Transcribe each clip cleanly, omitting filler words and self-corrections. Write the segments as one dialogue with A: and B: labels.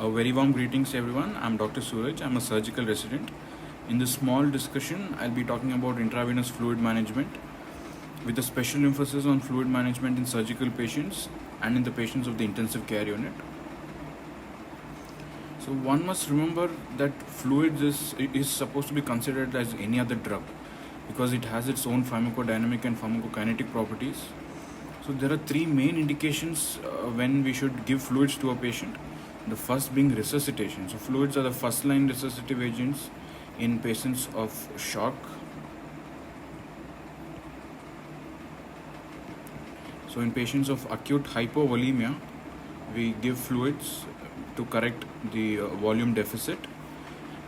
A: A very warm greetings everyone. I'm Dr. Suraj. I'm a surgical resident. In this small discussion, I'll be talking about intravenous fluid management with a special emphasis on fluid management in surgical patients and in the patients of the intensive care unit. So one must remember that fluids is supposed to be considered as any other drug because it has its own pharmacodynamic and pharmacokinetic properties. So there are three main indications when we should give fluids to a patient. The first being resuscitation. So fluids are the first line resuscitative agents in patients of shock. So in patients of acute hypovolemia, we give fluids to correct the volume deficit.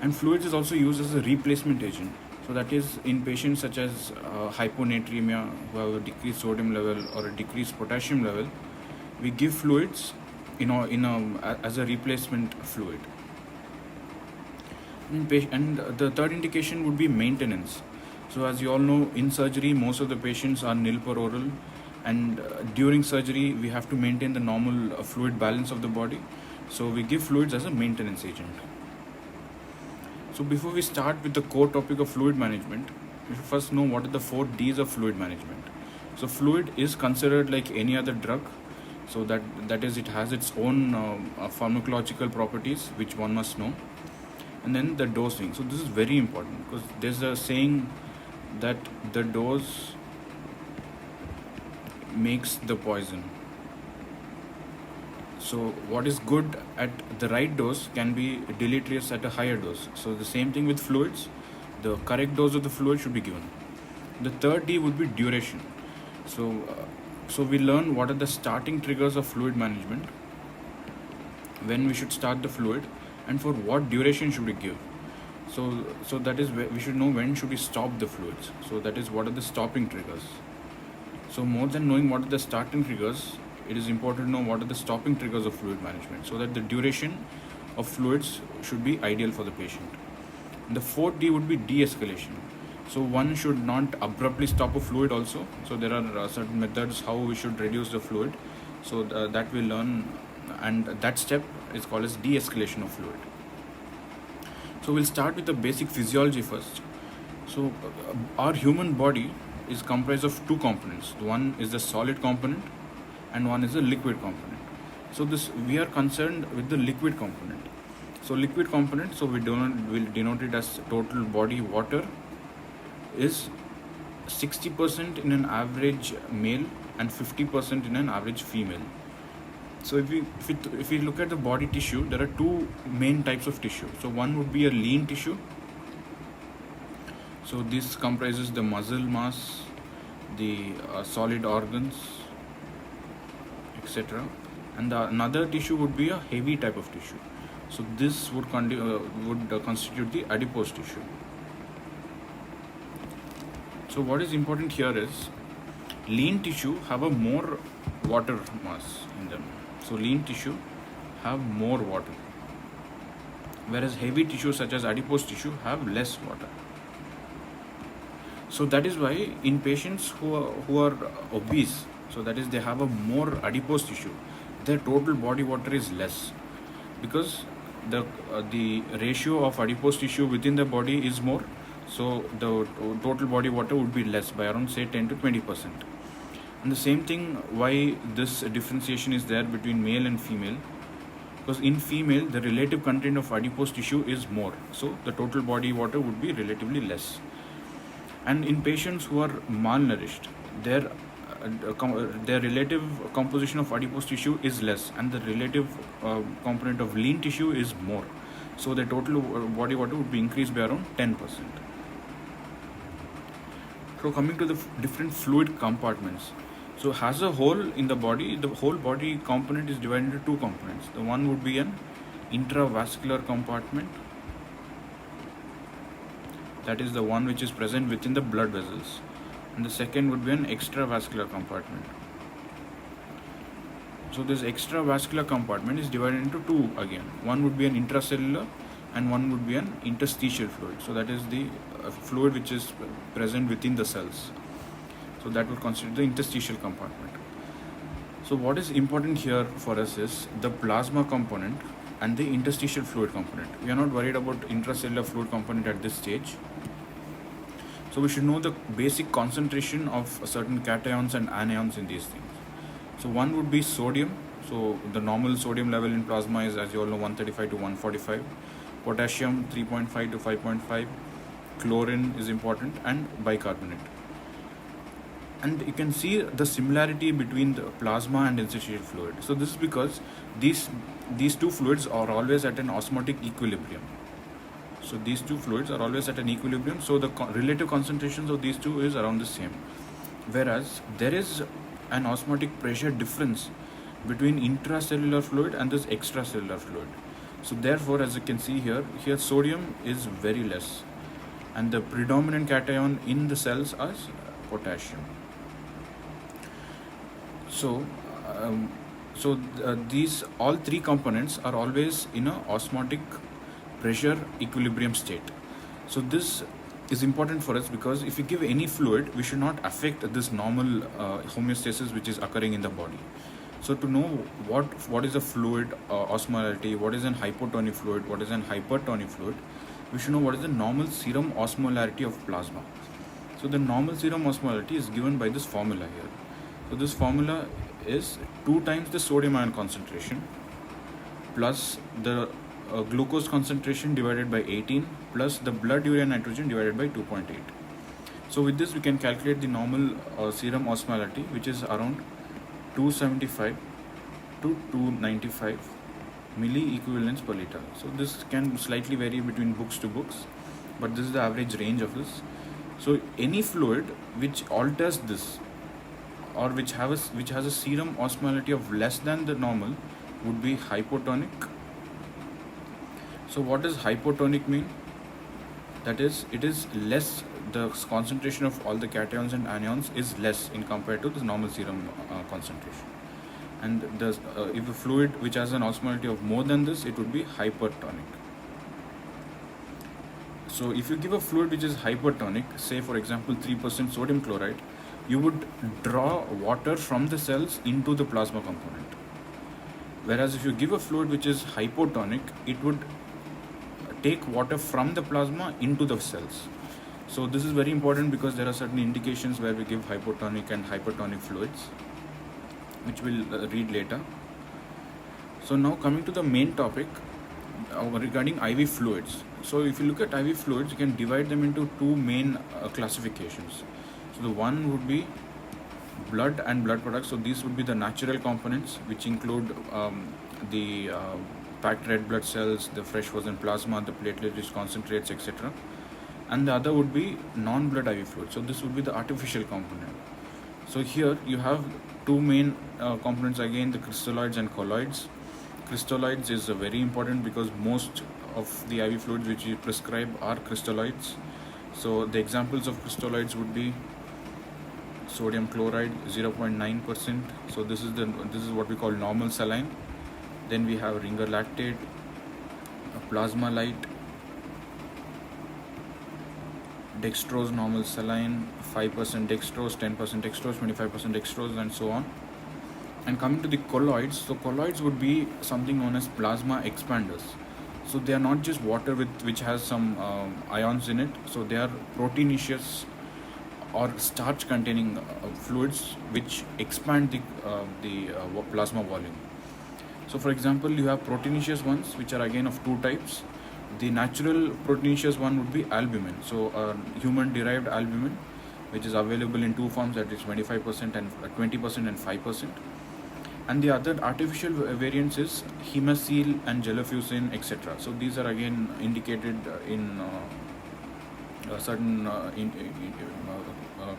A: And fluids is also used as a replacement agent. So that is in patients such as hyponatremia who have a decreased sodium level or a decreased potassium level, we give fluids as a replacement fluid. And the third indication would be maintenance. So as you all know, in surgery, most of the patients are nil per oral, and during surgery, we have to maintain the normal fluid balance of the body. So we give fluids as a maintenance agent. So before we start with the core topic of fluid management, we should first know what are the 4 Ds of fluid management. So fluid is considered like any other drug. So that is, it has its own pharmacological properties which one must know. And then the dosing. So this is very important because there's a saying that the dose makes the poison. So what is good at the right dose can be deleterious at a higher dose. So the same thing with fluids. The correct dose of the fluid should be given. The third D would be duration. So we learn what are the starting triggers of fluid management, when we should start the fluid, and for what duration should we give. So that is where we should know when should we stop the fluids. So that is what are the stopping triggers. So more than knowing what are the starting triggers, it is important to know what are the stopping triggers of fluid management so that the duration of fluids should be ideal for the patient. And the fourth D would be de-escalation. So one should not abruptly stop a fluid also. So there are certain methods how we should reduce the fluid. So that we learn, and that step is called as de-escalation of fluid. So we'll start with the basic physiology first. So our human body is comprised of 2 components. One is the solid component and one is the liquid component. So we are concerned with the liquid component. So liquid component, so we'll denote it as total body water, is 60% in an average male and 50% in an average female. So if we look at the body tissue, there are 2 main types of tissue. So one would be a lean tissue. So this comprises the muscle mass, the solid organs, etc. And another tissue would be a heavy type of tissue. So this would constitute the adipose tissue. So what is important here is lean tissue have a more water mass in them. So lean tissue have more water, whereas heavy tissue such as adipose tissue have less water. So that is why in patients who are obese, so that is they have a more adipose tissue, their total body water is less because the ratio of adipose tissue within the body is more. So the total body water would be less by around say 10 to 20%. And the same thing why this differentiation is there between male and female, because in female the relative content of adipose tissue is more, so the total body water would be relatively less. And in patients who are malnourished, their relative composition of adipose tissue is less and the relative component of lean tissue is more, so the total body water would be increased by around 10%. So coming to the different fluid compartments. So as a whole in the body, the whole body component is divided into 2 components. The one would be an intravascular compartment. That is the one which is present within the blood vessels. And the second would be an extravascular compartment. So this extravascular compartment is divided into 2 again. One would be an intracellular and one would be an interstitial fluid. So that is the fluid which is present within the cells. So that would constitute the interstitial compartment. So what is important here for us is the plasma component and the interstitial fluid component. We are not worried about intracellular fluid component at this stage. So we should know the basic concentration of certain cations and anions in these things. So one would be sodium. So the normal sodium level in plasma is, as you all know, 135 to 145. Potassium 3.5 to 5.5. Chlorine is important, and bicarbonate. And you can see the similarity between the plasma and interstitial fluid. So this is because these two fluids are always at an osmotic equilibrium. So these two fluids are always at an equilibrium. So the relative concentrations of these two is around the same. Whereas there is an osmotic pressure difference between intracellular fluid and this extracellular fluid. So therefore, as you can see here sodium is very less, and the predominant cation in the cells is potassium. So these all three components are always in a osmotic pressure equilibrium state. So this is important for us because if we give any fluid, we should not affect this normal homeostasis which is occurring in the body. So to know what is a fluid osmolarity, what is an hypotonic fluid, what is an hypertonic fluid, we should know what is the normal serum osmolarity of plasma. So the normal serum osmolarity is given by this formula here. So this formula is 2 times the sodium ion concentration plus the glucose concentration divided by 18 plus the blood urea nitrogen divided by 2.8. So with this we can calculate the normal serum osmolarity, which is around 275 to 295 milli equivalents per liter. So this can slightly vary between books to books, but this is the average range of this. So any fluid which alters this, or which has a serum osmolarity of less than the normal, would be hypotonic. So what does hypotonic mean? That is, it is less, the concentration of all the cations and anions is less in compared to the normal serum concentration. And if a fluid which has an osmolarity of more than this, it would be hypertonic. So if you give a fluid which is hypertonic, say for example 3% sodium chloride, you would draw water from the cells into the plasma component. Whereas if you give a fluid which is hypotonic, it would take water from the plasma into the cells. So this is very important because there are certain indications where we give hypotonic and hypertonic fluids, which we'll read later. So now coming to the main topic regarding IV fluids. So if you look at IV fluids, you can divide them into two main classifications. So the one would be blood and blood products. So these would be the natural components, which include the packed red blood cells, the fresh frozen plasma, the platelet-rich concentrates, etc. And the other would be non-blood IV fluid. So this would be the artificial component. So here you have two main components again, the crystalloids and colloids. Crystalloids is very important because most of the IV fluids which you prescribe are crystalloids. So the examples of crystalloids would be sodium chloride 0.9%. So this is what we call normal saline. Then we have ringer lactate, plasma light, dextrose normal saline, 5% dextrose, 10% dextrose, 25% dextrose, and so on. And coming to the colloids, so colloids would be something known as plasma expanders. So they are not just water which has some ions in it. So they are proteinaceous or starch containing fluids which expand the plasma volume. So for example, you have proteinaceous ones which are again of two types. The natural proteinaceous one would be albumin. So human derived albumin, which is available in two forms, that is 25% and 20% and 5%. And the other artificial variants is hemacil and gelfusin, etc. So these are again indicated in certain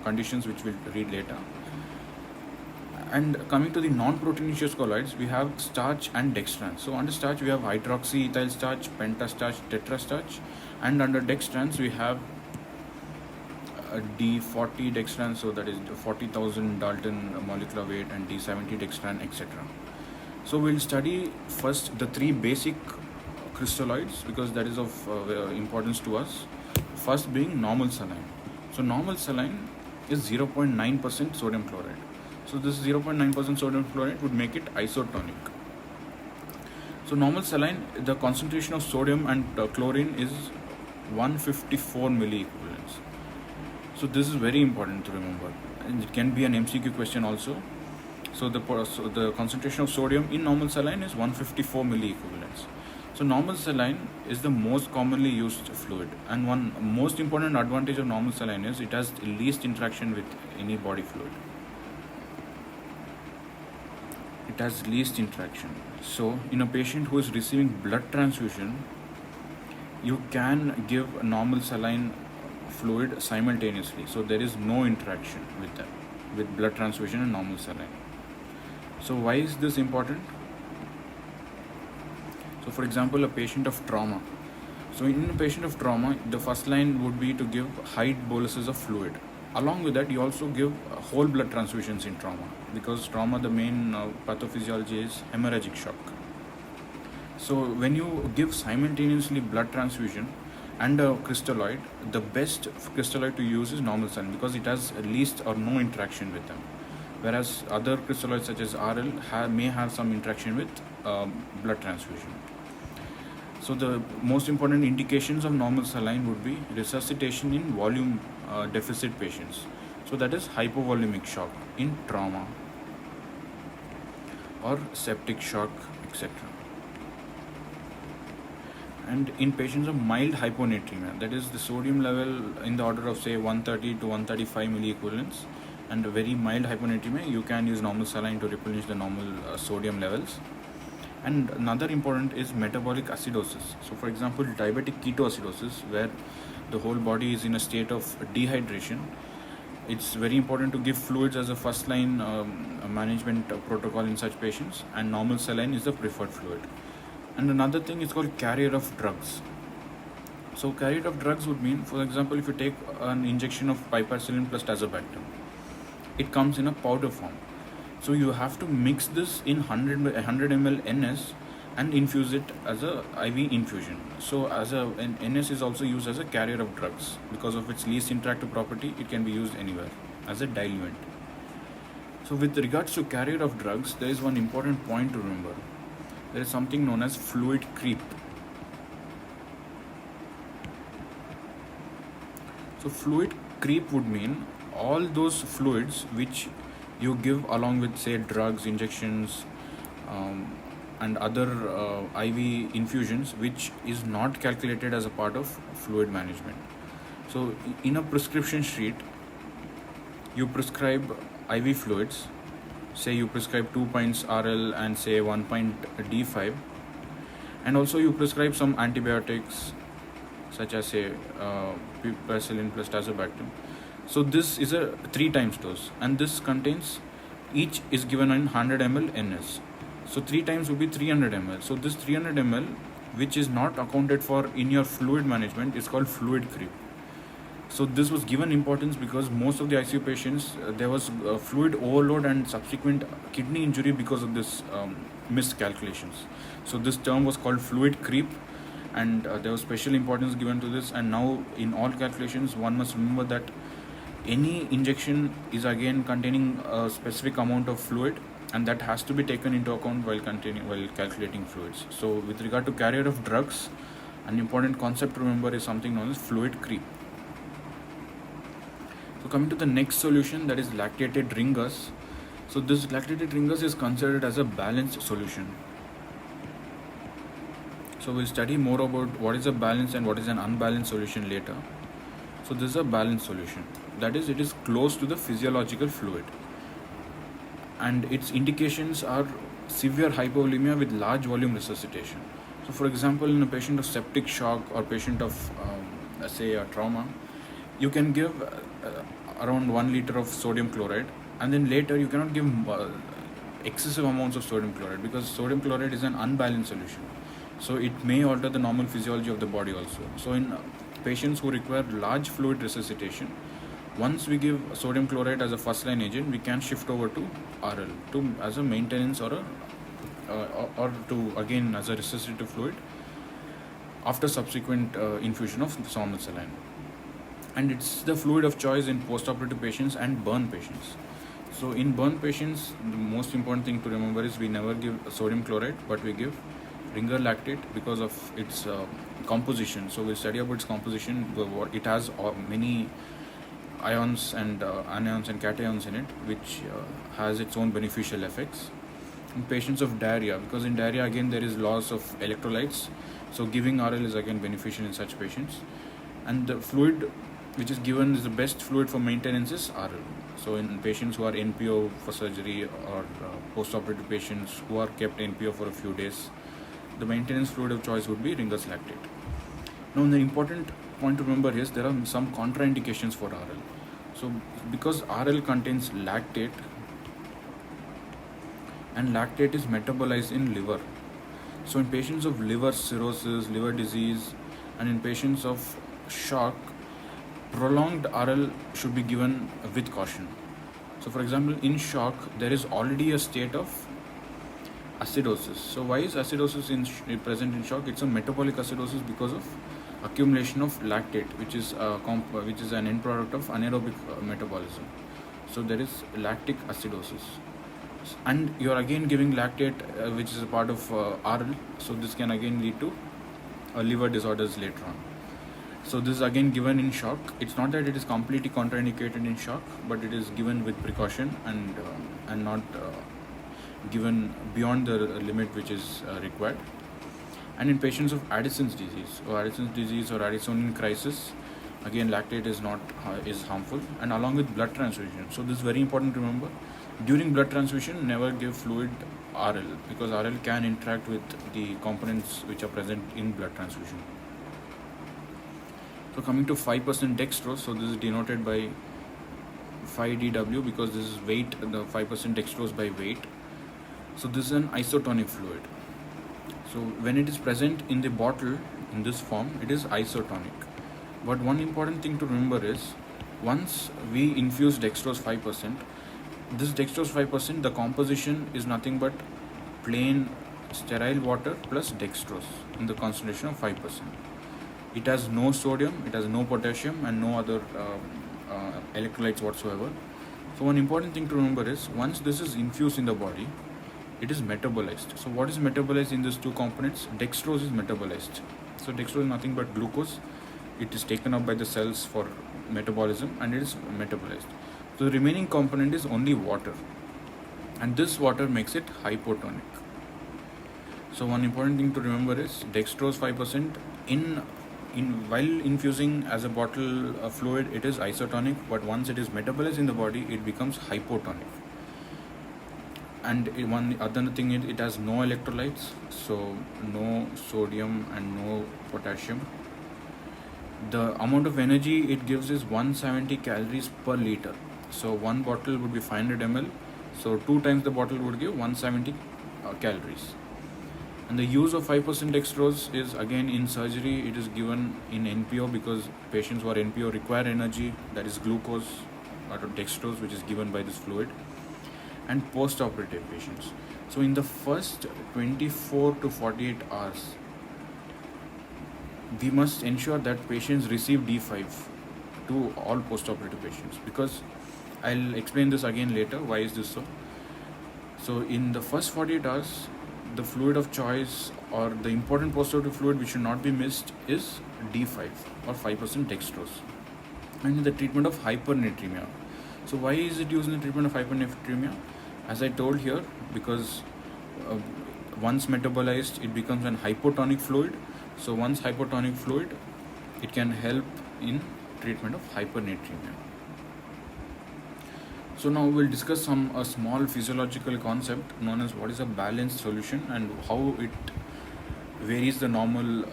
A: conditions which we'll read later. And coming to the non-proteinaceous colloids, we have starch and dextrans. So under starch we have hydroxyethyl starch, pentastarch, tetrastarch, and under dextrans we have D40 dextran, so that is 40,000 Dalton molecular weight, and D70 dextran, etc. So we'll study first the three basic crystalloids because that is of importance to us. First being normal saline. So normal saline is 0.9% sodium chloride. So this 0.9% sodium chloride would make it isotonic. So normal saline, the concentration of sodium and chlorine is 154 milliequivalents. So this is very important to remember, and it can be an MCQ question also. So the concentration of sodium in normal saline is 154 milliequivalents. So normal saline is the most commonly used fluid, and one most important advantage of normal saline is it has least interaction with any body fluid. It has least interaction. So in a patient who is receiving blood transfusion, you can give normal saline fluid simultaneously. So there is no interaction with that, with blood transfusion and normal saline. So why is this important? So for example, a patient of trauma. So in a patient of trauma, the first line would be to give high boluses of fluid. Along with that, you also give whole blood transfusions in trauma, because trauma, the main pathophysiology is hemorrhagic shock. So when you give simultaneously blood transfusion and a crystalloid, the best crystalloid to use is normal saline, because it has least or no interaction with them. Whereas other crystalloids such as RL may have some interaction with blood transfusion. So the most important indications of normal saline would be resuscitation in volume deficit patients. So that is hypovolemic shock in trauma or septic shock, etc. And in patients of mild hyponatremia, that is the sodium level in the order of say 130 to 135 milliequivalents, and a very mild hyponatremia, you can use normal saline to replenish the normal sodium levels. And another important is metabolic acidosis. So for example, diabetic ketoacidosis, where the whole body is in a state of dehydration, it's very important to give fluids as a first line management protocol in such patients, and normal saline is the preferred fluid. And another thing is called carrier of drugs. So carrier of drugs would mean, for example, if you take an injection of piperacillin plus tazobactam, it comes in a powder form. So you have to mix this in 100 ml NS and infuse it as a IV infusion. So an NS is also used as a carrier of drugs. Because of its least interactive property, it can be used anywhere as a diluent. So with regards to carrier of drugs, there is one important point to remember. There is something known as fluid creep. So fluid creep would mean all those fluids which you give along with say drugs, injections, and other IV infusions, which is not calculated as a part of fluid management. So in a prescription sheet, you prescribe IV fluids, say you prescribe 2 pints RL and say 1 pint D5, and also you prescribe some antibiotics such as say piperacillin plus tazobactam. So this is a 3 times dose, and this contains, each is given in 100 ml NS. So 3 times would be 300 ml. So this 300 ml, which is not accounted for in your fluid management, is called fluid creep. So this was given importance because most of the ICU patients, there was fluid overload and subsequent kidney injury because of this miscalculations. So this term was called fluid creep, and there was special importance given to this. And now in all calculations, one must remember that any injection is again containing a specific amount of fluid, and that has to be taken into account while calculating fluids. So with regard to carrier of drugs, an important concept to remember is something known as fluid creep. So coming to the next solution, that is lactated ringas. So this lactated ringas is considered as a balanced solution. So we'll study more about what is a balanced and what is an unbalanced solution later. So this is a balanced solution. That is, it is close to the physiological fluid, and its indications are severe hypovolemia with large volume resuscitation. So for example, in a patient of septic shock or patient of say a trauma, you can give around 1 liter of sodium chloride, and then later you cannot give excessive amounts of sodium chloride, because sodium chloride is an unbalanced solution. So it may alter the normal physiology of the body also. So in patients who require large fluid resuscitation, once we give sodium chloride as a first line agent, we can shift over to RL as a maintenance or to again as a resuscitative fluid after subsequent infusion of normal saline. And it's the fluid of choice in post-operative patients and burn patients. So in burn patients, the most important thing to remember is we never give sodium chloride, but we give ringer lactate because of its composition. So we'll study about its composition. It has many ions and anions and cations in it, which has its own beneficial effects. In patients of diarrhea, because in diarrhea again there is loss of electrolytes, so giving RL is again beneficial in such patients. And the fluid which is given is the best fluid for maintenance is RL. So in patients who are NPO for surgery or post-operative patients who are kept NPO for a few days, the maintenance fluid of choice would be Ringer's lactate. Now the important point to remember is there are some contraindications for RL. So because RL contains lactate, and lactate is metabolized in liver. So in patients of liver cirrhosis, liver disease, and in patients of shock, prolonged RL should be given with caution. So for example, in shock, there is already a state of acidosis. So why is acidosis present in shock? It's a metabolic acidosis because of accumulation of lactate, which is an end product of anaerobic metabolism. So there is lactic acidosis. And you are again giving lactate, which is a part of RL, so this can again lead to liver disorders later on. So this is again given in shock. It's not that it is completely contraindicated in shock, but it is given with precaution and not given beyond the limit which is required. And in patients of Addison's disease or Addisonian crisis, again lactate is harmful, and along with blood transfusion. So this is very important to remember. During blood transfusion, never give fluid RL, because RL can interact with the components which are present in blood transfusion. So coming to 5% dextrose, so this is denoted by 5dW because this is weight, the 5% dextrose by weight. So this is an isotonic fluid. So when it is present in the bottle in this form, it is isotonic. But one important thing to remember is, once we infuse dextrose 5%, this dextrose 5%, the composition is nothing but plain sterile water plus dextrose in the concentration of 5%. It has no sodium, it has no potassium, and no other electrolytes whatsoever. So one important thing to remember is, once this is infused in the body, it is metabolized. So what is metabolized in these two components? Dextrose is metabolized. So dextrose is nothing but glucose. It is taken up by the cells for metabolism and it is metabolized. So the remaining component is only water, and this water makes it hypotonic. So one important thing to remember is, dextrose 5% while infusing as a bottle of fluid, it is isotonic, but once it is metabolized in the body, it becomes hypotonic. And one other thing is, it has no electrolytes, so no sodium and no potassium. The amount of energy it gives is 170 calories per liter. So one bottle would be 500 ml, so 2 times the bottle would give 170 calories. And the use of 5% dextrose is again in surgery. It is given in NPO because patients who are NPO require energy, that is glucose or dextrose, which is given by this fluid, and post-operative patients. So in the first 24 to 48 hours, we must ensure that patients receive D5 to all post-operative patients, because I'll explain this again later. Why is this so? So in the first 48 hours, the fluid of choice or the important post-operative fluid which should not be missed is D5 or 5% dextrose. And in the treatment of hypernatremia. So why is it used in the treatment of hypernatremia? As I told here, because once metabolized, it becomes an hypotonic fluid. So once hypotonic fluid, it can help in treatment of hypernatremia. So now we'll discuss a small physiological concept known as what is a balanced solution and how it varies the normal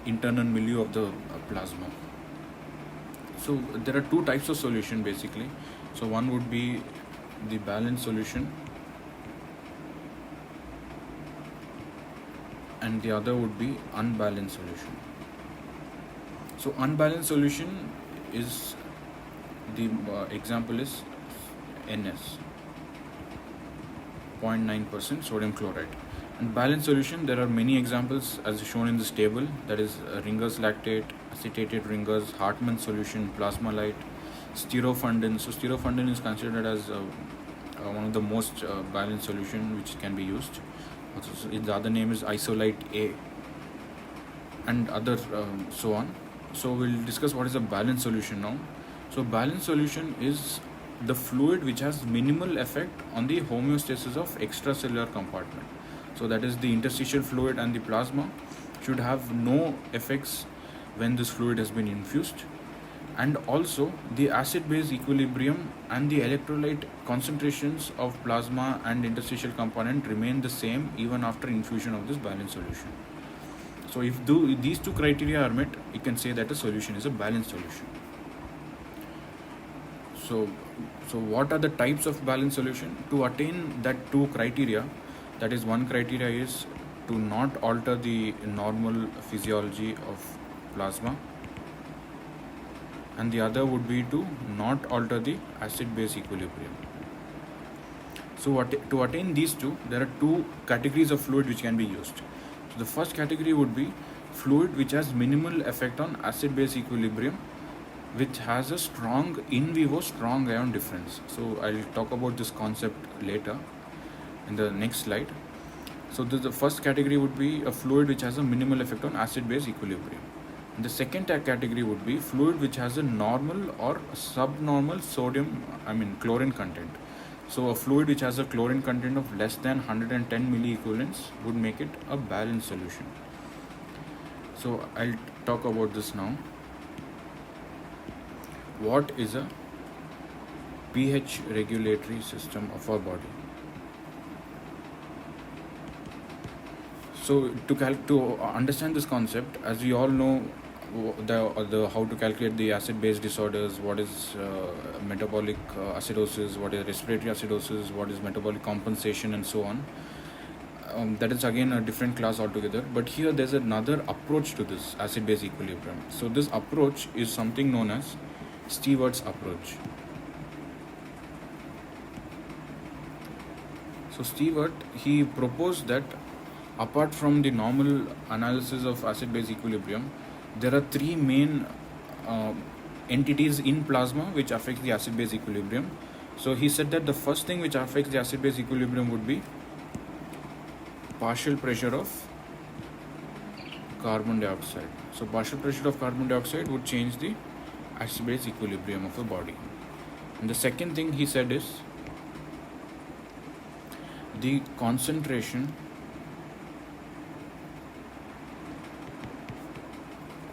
A: internal milieu of the plasma. So there are two types of solution basically. So one would be the balanced solution and the other would be unbalanced solution. So unbalanced solution is the example is NS 0.9% sodium chloride. And balanced solution, there are many examples as shown in this table, that is Ringer's lactate, acetated Ringer's, Hartmann solution, Plasma-Lyte, Stirofundin. So Stirofundin is considered as one of the most balanced solution which can be used. So the other name is isolite A, and other so on. So we'll discuss what is a balanced solution now. So balanced solution is the fluid which has minimal effect on the homeostasis of extracellular compartment. So that is the interstitial fluid and the plasma should have no effects when this fluid has been infused, and also the acid base equilibrium and the electrolyte concentrations of plasma and interstitial component remain the same even after infusion of this balanced solution. So if these two criteria are met, you can say that a solution is a balanced solution. So what are the types of balanced solution? To attain that two criteria, that is, one criteria is to not alter the normal physiology of plasma, and the other would be to not alter the acid base equilibrium. So to attain these two, there are two categories of fluid which can be used. So the first category would be fluid which has minimal effect on acid base equilibrium, which has a strong in vivo strong ion difference. So I'll talk about this concept later in the next slide. So the first category would be a fluid which has a minimal effect on acid base equilibrium. And the second category would be fluid which has a normal or subnormal chlorine content. So a fluid which has a chlorine content of less than 110 milliequivalents would make it a balanced solution. So I'll talk about this now. What is a pH regulatory system of our body? So to understand this concept, as we all know, the how to calculate the acid-base disorders, what is metabolic acidosis, what is respiratory acidosis, what is metabolic compensation, and so on. That is again a different class altogether. But here there's another approach to this acid-base equilibrium. So this approach is something known as Stewart's approach. So Stewart, he proposed that apart from the normal analysis of acid-base equilibrium, there are three main entities in plasma which affects the acid-base equilibrium. So he said that the first thing which affects the acid-base equilibrium would be partial pressure of carbon dioxide. So partial pressure of carbon dioxide would change the acid-base equilibrium of a body. And the second thing he said is the concentration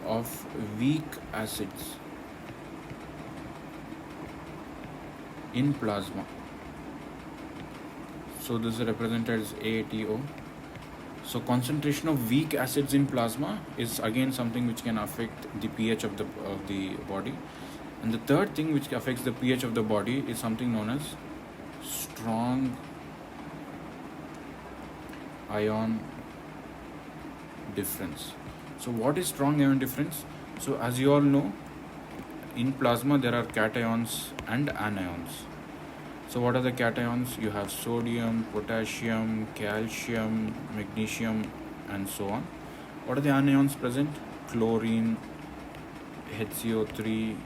A: of weak acids in plasma. So this is represented as AATO. So concentration of weak acids in plasma is again something which can affect the pH of the body. And the third thing which affects the pH of the body is something known as strong ion difference. So what is strong ion difference? So as you all know, in plasma there are cations and anions. So what are the cations? You have sodium, potassium, calcium, magnesium, and so on. What are the anions present? Chlorine, HCO3,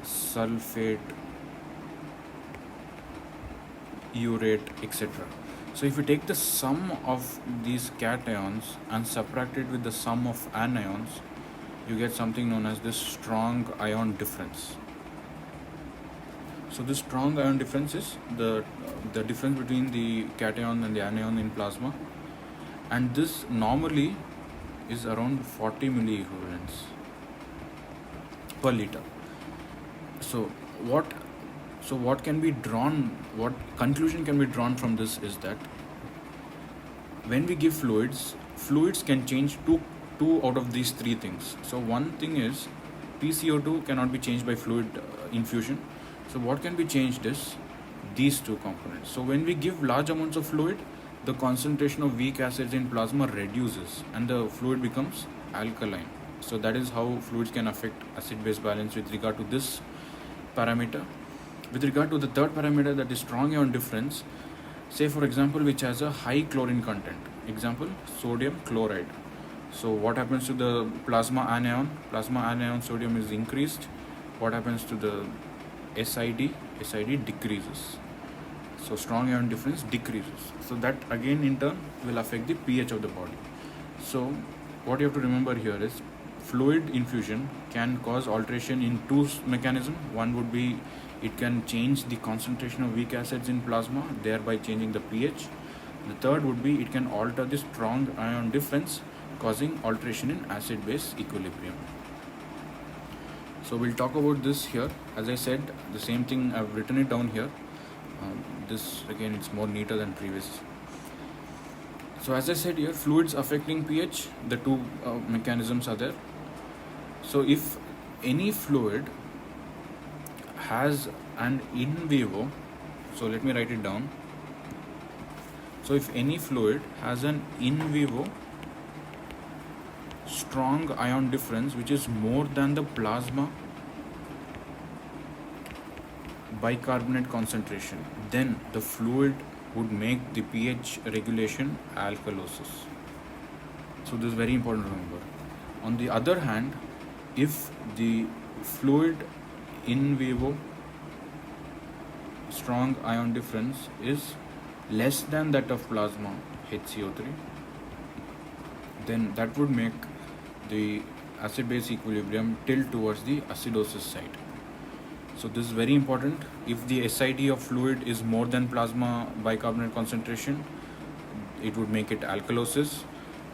A: sulfate, urate, etc. So if you take the sum of these cations and subtract it with the sum of anions, you get something known as this strong ion difference. So this strong ion difference is the difference between the cation and the anion in plasma, and this normally is around 40 milliequivalents per liter. So what can be drawn, what conclusion can be drawn from this is that when we give fluids can change two out of these three things. So one thing is PCO2 cannot be changed by fluid infusion. So what can be changed is these two components. So when we give large amounts of fluid, the concentration of weak acids in plasma reduces and the fluid becomes alkaline. So that is how fluids can affect acid-base balance with regard to this parameter. With regard to the third parameter, that is strong ion difference, say for example which has a high chlorine content, example sodium chloride. So what happens to the plasma anion? Plasma anion sodium is increased. What happens to the SID? SID decreases. So strong ion difference decreases. So that again in turn will affect the pH of the body. So what you have to remember here is fluid infusion can cause alteration in two mechanisms. One would be it can change the concentration of weak acids in plasma, thereby changing the pH. The third would be it can alter the strong ion difference, causing alteration in acid-base equilibrium. So we'll talk about this here. As I said, the same thing, I've written it down here. This again, it's more neater than previous. So as I said here, fluids affecting pH, the two mechanisms are there. So if any fluid has an in vivo, so let me write it down. So if any fluid has an in vivo strong ion difference which is more than the plasma bicarbonate concentration, then the fluid would make the pH regulation alkalosis. So this is very important to remember. On the other hand, if the fluid in vivo strong ion difference is less than that of plasma HCO3, then that would make the acid-base equilibrium tilt towards the acidosis side. So this is very important. If the SID of fluid is more than plasma bicarbonate concentration, it would make it alkalosis.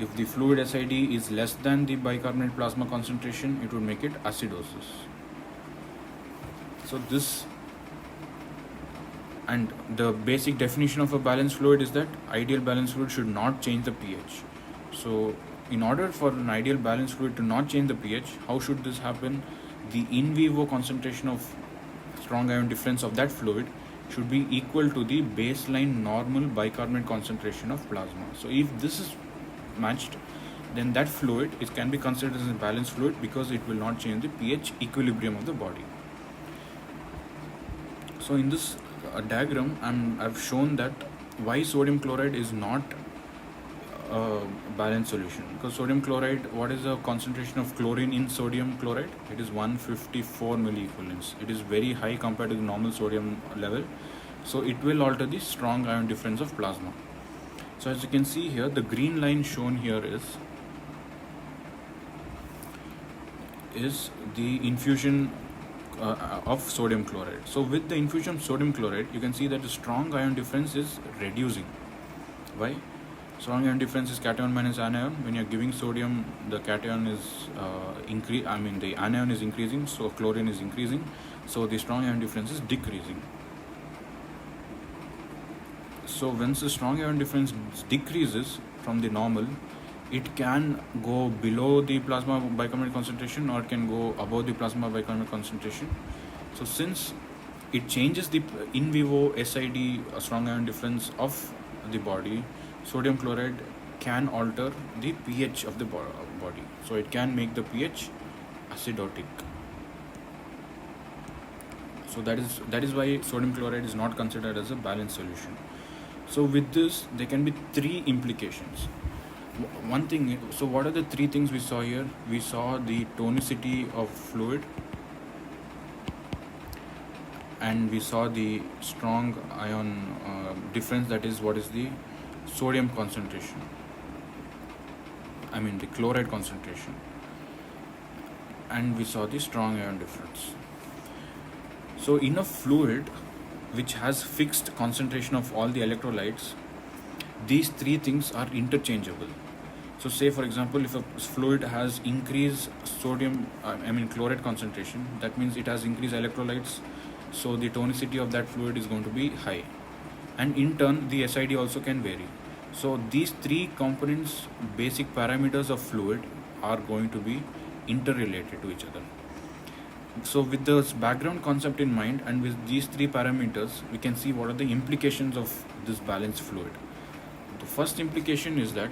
A: If the fluid SID is less than the bicarbonate plasma concentration, it would make it acidosis. So this, and the basic definition of a balanced fluid is that ideal balanced fluid should not change the pH. So in order for an ideal balanced fluid to not change the pH, how should this happen? The in vivo concentration of strong ion difference of that fluid should be equal to the baseline normal bicarbonate concentration of plasma. So if this is matched, then that fluid can be considered as a balanced fluid because it will not change the pH equilibrium of the body. So in this diagram, I've shown that why sodium chloride is not a balanced solution. Because sodium chloride, what is the concentration of chlorine in sodium chloride? It is 154 milliequivalents. It is very high compared to the normal sodium level. So it will alter the strong ion difference of plasma. So as you can see here, the green line shown here is the infusion of sodium chloride. So with the infusion of sodium chloride, you can see that the strong ion difference is reducing. Why? Strong ion difference is cation minus anion. When you're giving sodium, the cation is the anion is increasing, so chlorine is increasing. So the strong ion difference is decreasing. So once the strong ion difference decreases from the normal, it can go below the plasma bicarbonate concentration or it can go above the plasma bicarbonate concentration. So since it changes the in vivo SID strong ion difference of the body, sodium chloride can alter the pH of the body. So it can make the pH acidotic. So that is why sodium chloride is not considered as a balanced solution. So with this, there can be three implications. One thing, so what are the three things we saw here? We saw the tonicity of fluid, and we saw the strong ion difference, that is what is the sodium concentration, the chloride concentration, and we saw the strong ion difference. So in a fluid which has fixed concentration of all the electrolytes, these three things are interchangeable. So say for example, if a fluid has increased chloride concentration, that means it has increased electrolytes, so the tonicity of that fluid is going to be high, and in turn the SID also can vary. So these three components, basic parameters of fluid, are going to be interrelated to each other. So with this background concept in mind and with these three parameters, we can see what are the implications of this balanced fluid. The first implication is that,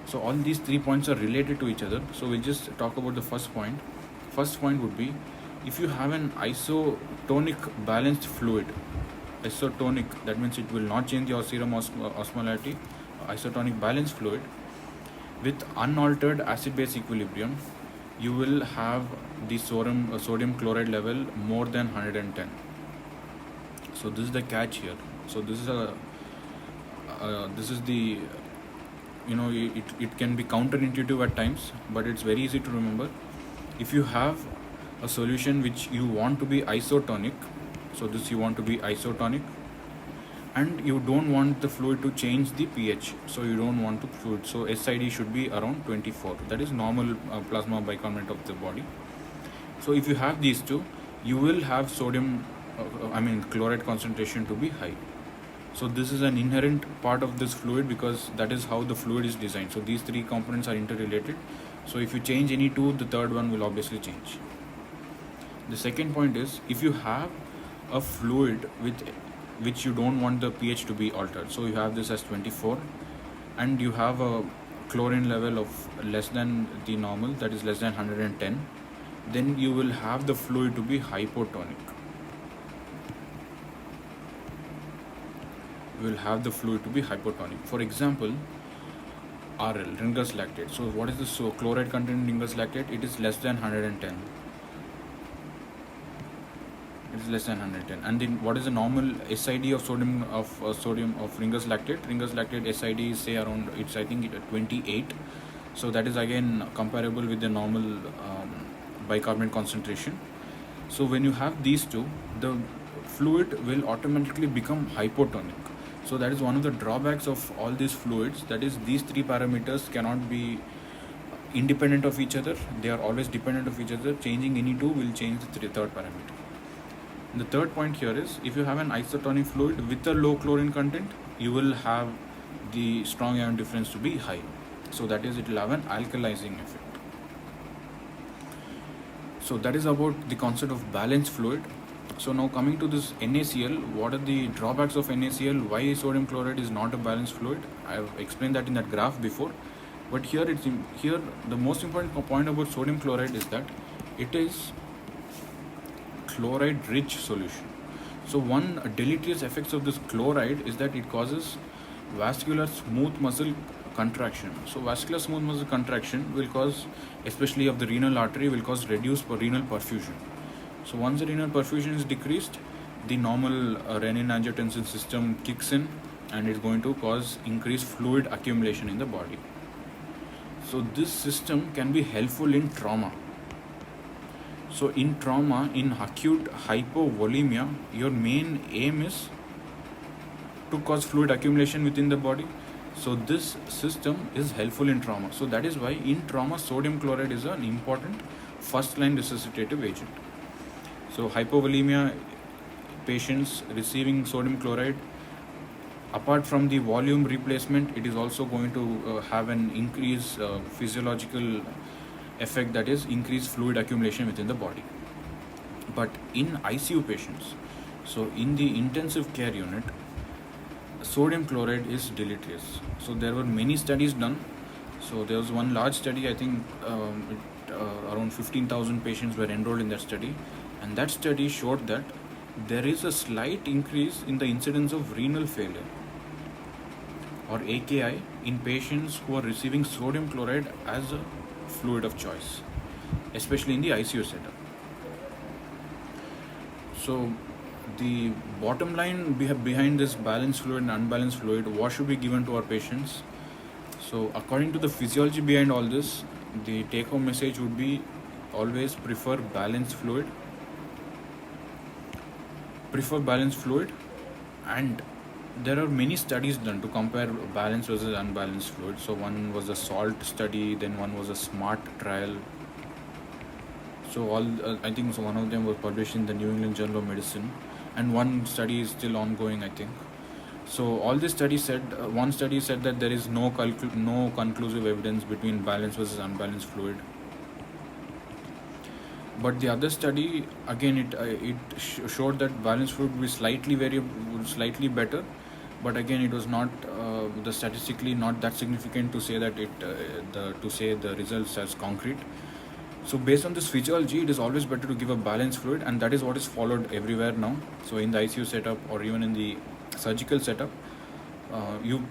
A: so all these 3 points are related to each other. So we'll just talk about the first point. First point would be, if you have an isotonic balanced fluid, isotonic, that means it will not change your serum osmolarity, isotonic balanced fluid with unaltered acid-base equilibrium, you will have the sodium chloride level more than 110. So this is the catch here. So this is the, it can be counterintuitive at times, but it's very easy to remember. If you have a solution which you want to be isotonic, so this you want to be isotonic, and you don't want the fluid to change the pH, so you don't want the fluid, so SID should be around 24. That is normal plasma bicarbonate of the body. So if you have these two, you will have chloride concentration to be high. So this is an inherent part of this fluid, because that is how the fluid is designed. So these three components are interrelated. So if you change any two, the third one will obviously change. The second point is, if you have a fluid with which you don't want the pH to be altered, so you have this as 24 and you have a chlorine level of less than the normal, that is less than 110, then you will have the fluid to be hypotonic. You will have the fluid to be hypotonic. For example, RL, Ringer's lactate. So what is the chloride content in Ringer's lactate? It is less than 110. It is less than 110. And then what is the normal SID of sodium of Ringer's lactate? Ringer's lactate SID is say around, it's I think 28. So that is again comparable with the normal bicarbonate concentration. So when you have these two, the fluid will automatically become hypotonic. So that is one of the drawbacks of all these fluids, that is these three parameters cannot be independent of each other, they are always dependent of each other. Changing any two will change the third parameter. And the third point here is, if you have an isotonic fluid with a low chlorine content, you will have the strong ion difference to be high. So that is, it will have an alkalizing effect. So that is about the concept of balanced fluid. So now coming to this NaCl, what are the drawbacks of NaCl? Why sodium chloride is not a balanced fluid? I have explained that in that graph before. But here the most important point about sodium chloride is that it is chloride rich solution. So one deleterious effects of this chloride is that it causes vascular smooth muscle contraction. So vascular smooth muscle contraction will cause, especially of the renal artery, will cause reduced renal perfusion. So once the renal perfusion is decreased, the normal renin-angiotensin system kicks in and it's going to cause increased fluid accumulation in the body. So this system can be helpful in trauma. So in trauma, in acute hypovolemia, your main aim is to cause fluid accumulation within the body. So this system is helpful in trauma. So that is why in trauma, sodium chloride is an important first-line resuscitative agent. So hypovolemia patients receiving sodium chloride, apart from the volume replacement, it is also going to have an increased physiological effect, that is increased fluid accumulation within the body. But in ICU patients, so in the intensive care unit, sodium chloride is deleterious. So there were many studies done. So there was one large study, I think around 15,000 patients were enrolled in that study, and that study showed that there is a slight increase in the incidence of renal failure or AKI in patients who are receiving sodium chloride as a fluid of choice, especially in the ICU setup. So the bottom line behind this balanced fluid and unbalanced fluid, what should be given to our patients? So according to the physiology behind all this, the take-home message would be always prefer balanced fluid. And there are many studies done to compare balanced versus unbalanced fluid. So one was a SALT study, then one was a SMART trial. So I think one of them was published in the New England Journal of Medicine, and one study is still ongoing, I think. So all this study said, one study said that there is no conclusive evidence between balanced versus unbalanced fluid. But the other study, again, it showed that balanced fluid would be slightly better, but again, it was not the statistically not that significant to say that the results as concrete. So based on this physiology, it is always better to give a balanced fluid, and that is what is followed everywhere now. So in the ICU setup or even in the surgical setup,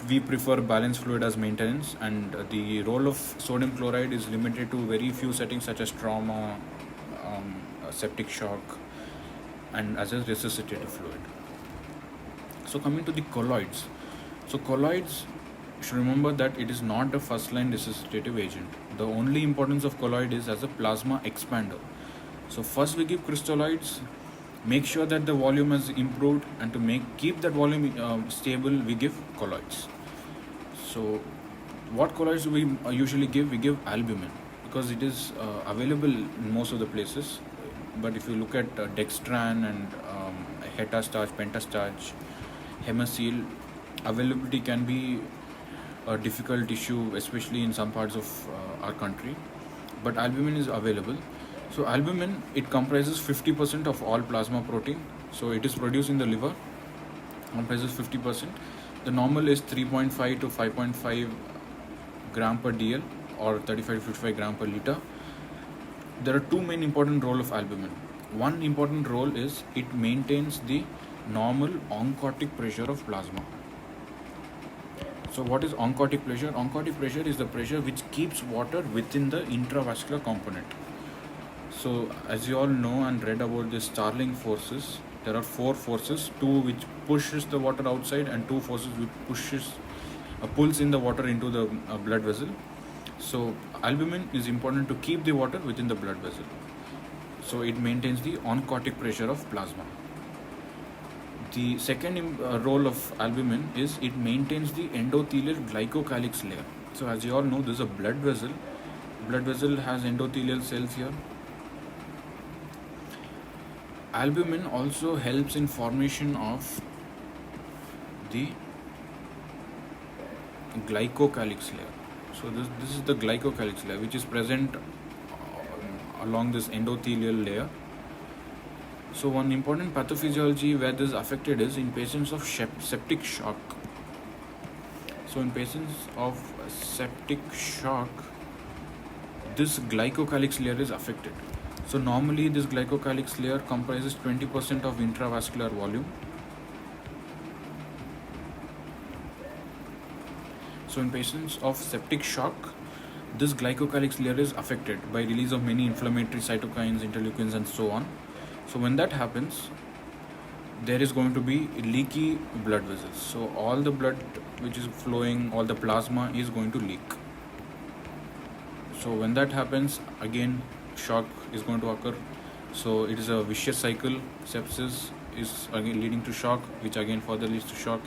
A: we prefer balanced fluid as maintenance, and the role of sodium chloride is limited to very few settings such as trauma, septic shock, and as a resuscitative fluid. So coming to the colloids. So colloids, should remember that it is not a first line resuscitative agent. The only importance of colloid is as a plasma expander. So first we give crystalloids, make sure that the volume has improved, and to keep that volume stable, we give colloids. So what colloids do we usually give? We give albumin because it is available in most of the places. But if you look at dextran and hetastarch, pentastarch, Hemasil, availability can be a difficult issue, especially in some parts of our country. But albumin is available. So albumin, it comprises 50% of all plasma protein. So it is produced in the liver, comprises 50%. The normal is 3.5 to 5.5 gram per dl or 35 to 55 gram per liter. There are two main important roles of albumin. One important role is it maintains the normal oncotic pressure of plasma. So what is oncotic pressure? Oncotic pressure is the pressure which keeps water within the intravascular component. So as you all know and read about the Starling forces, there are four forces, two which pushes the water outside and two forces which pulls in the water into the blood vessel. So albumin is important to keep the water within the blood vessel. So it maintains the oncotic pressure of plasma. The second role of albumin is it maintains the endothelial glycocalyx layer. So as you all know, this is a blood vessel. Blood vessel has endothelial cells here. Albumin also helps in formation of the glycocalyx layer. So this is the glycocalyx layer which is present along this endothelial layer. So one important pathophysiology where this is affected is in patients of septic shock. So in patients of septic shock, this glycocalyx layer is affected. So normally this glycocalyx layer comprises 20% of intravascular volume. So in patients of septic shock, this glycocalyx layer is affected by release of many inflammatory cytokines, interleukins and so on. So when that happens, there is going to be leaky blood vessels. So all the blood which is flowing, all the plasma is going to leak. So when that happens, again shock is going to occur. So it is a vicious cycle. Sepsis is again leading to shock, which again further leads to shock.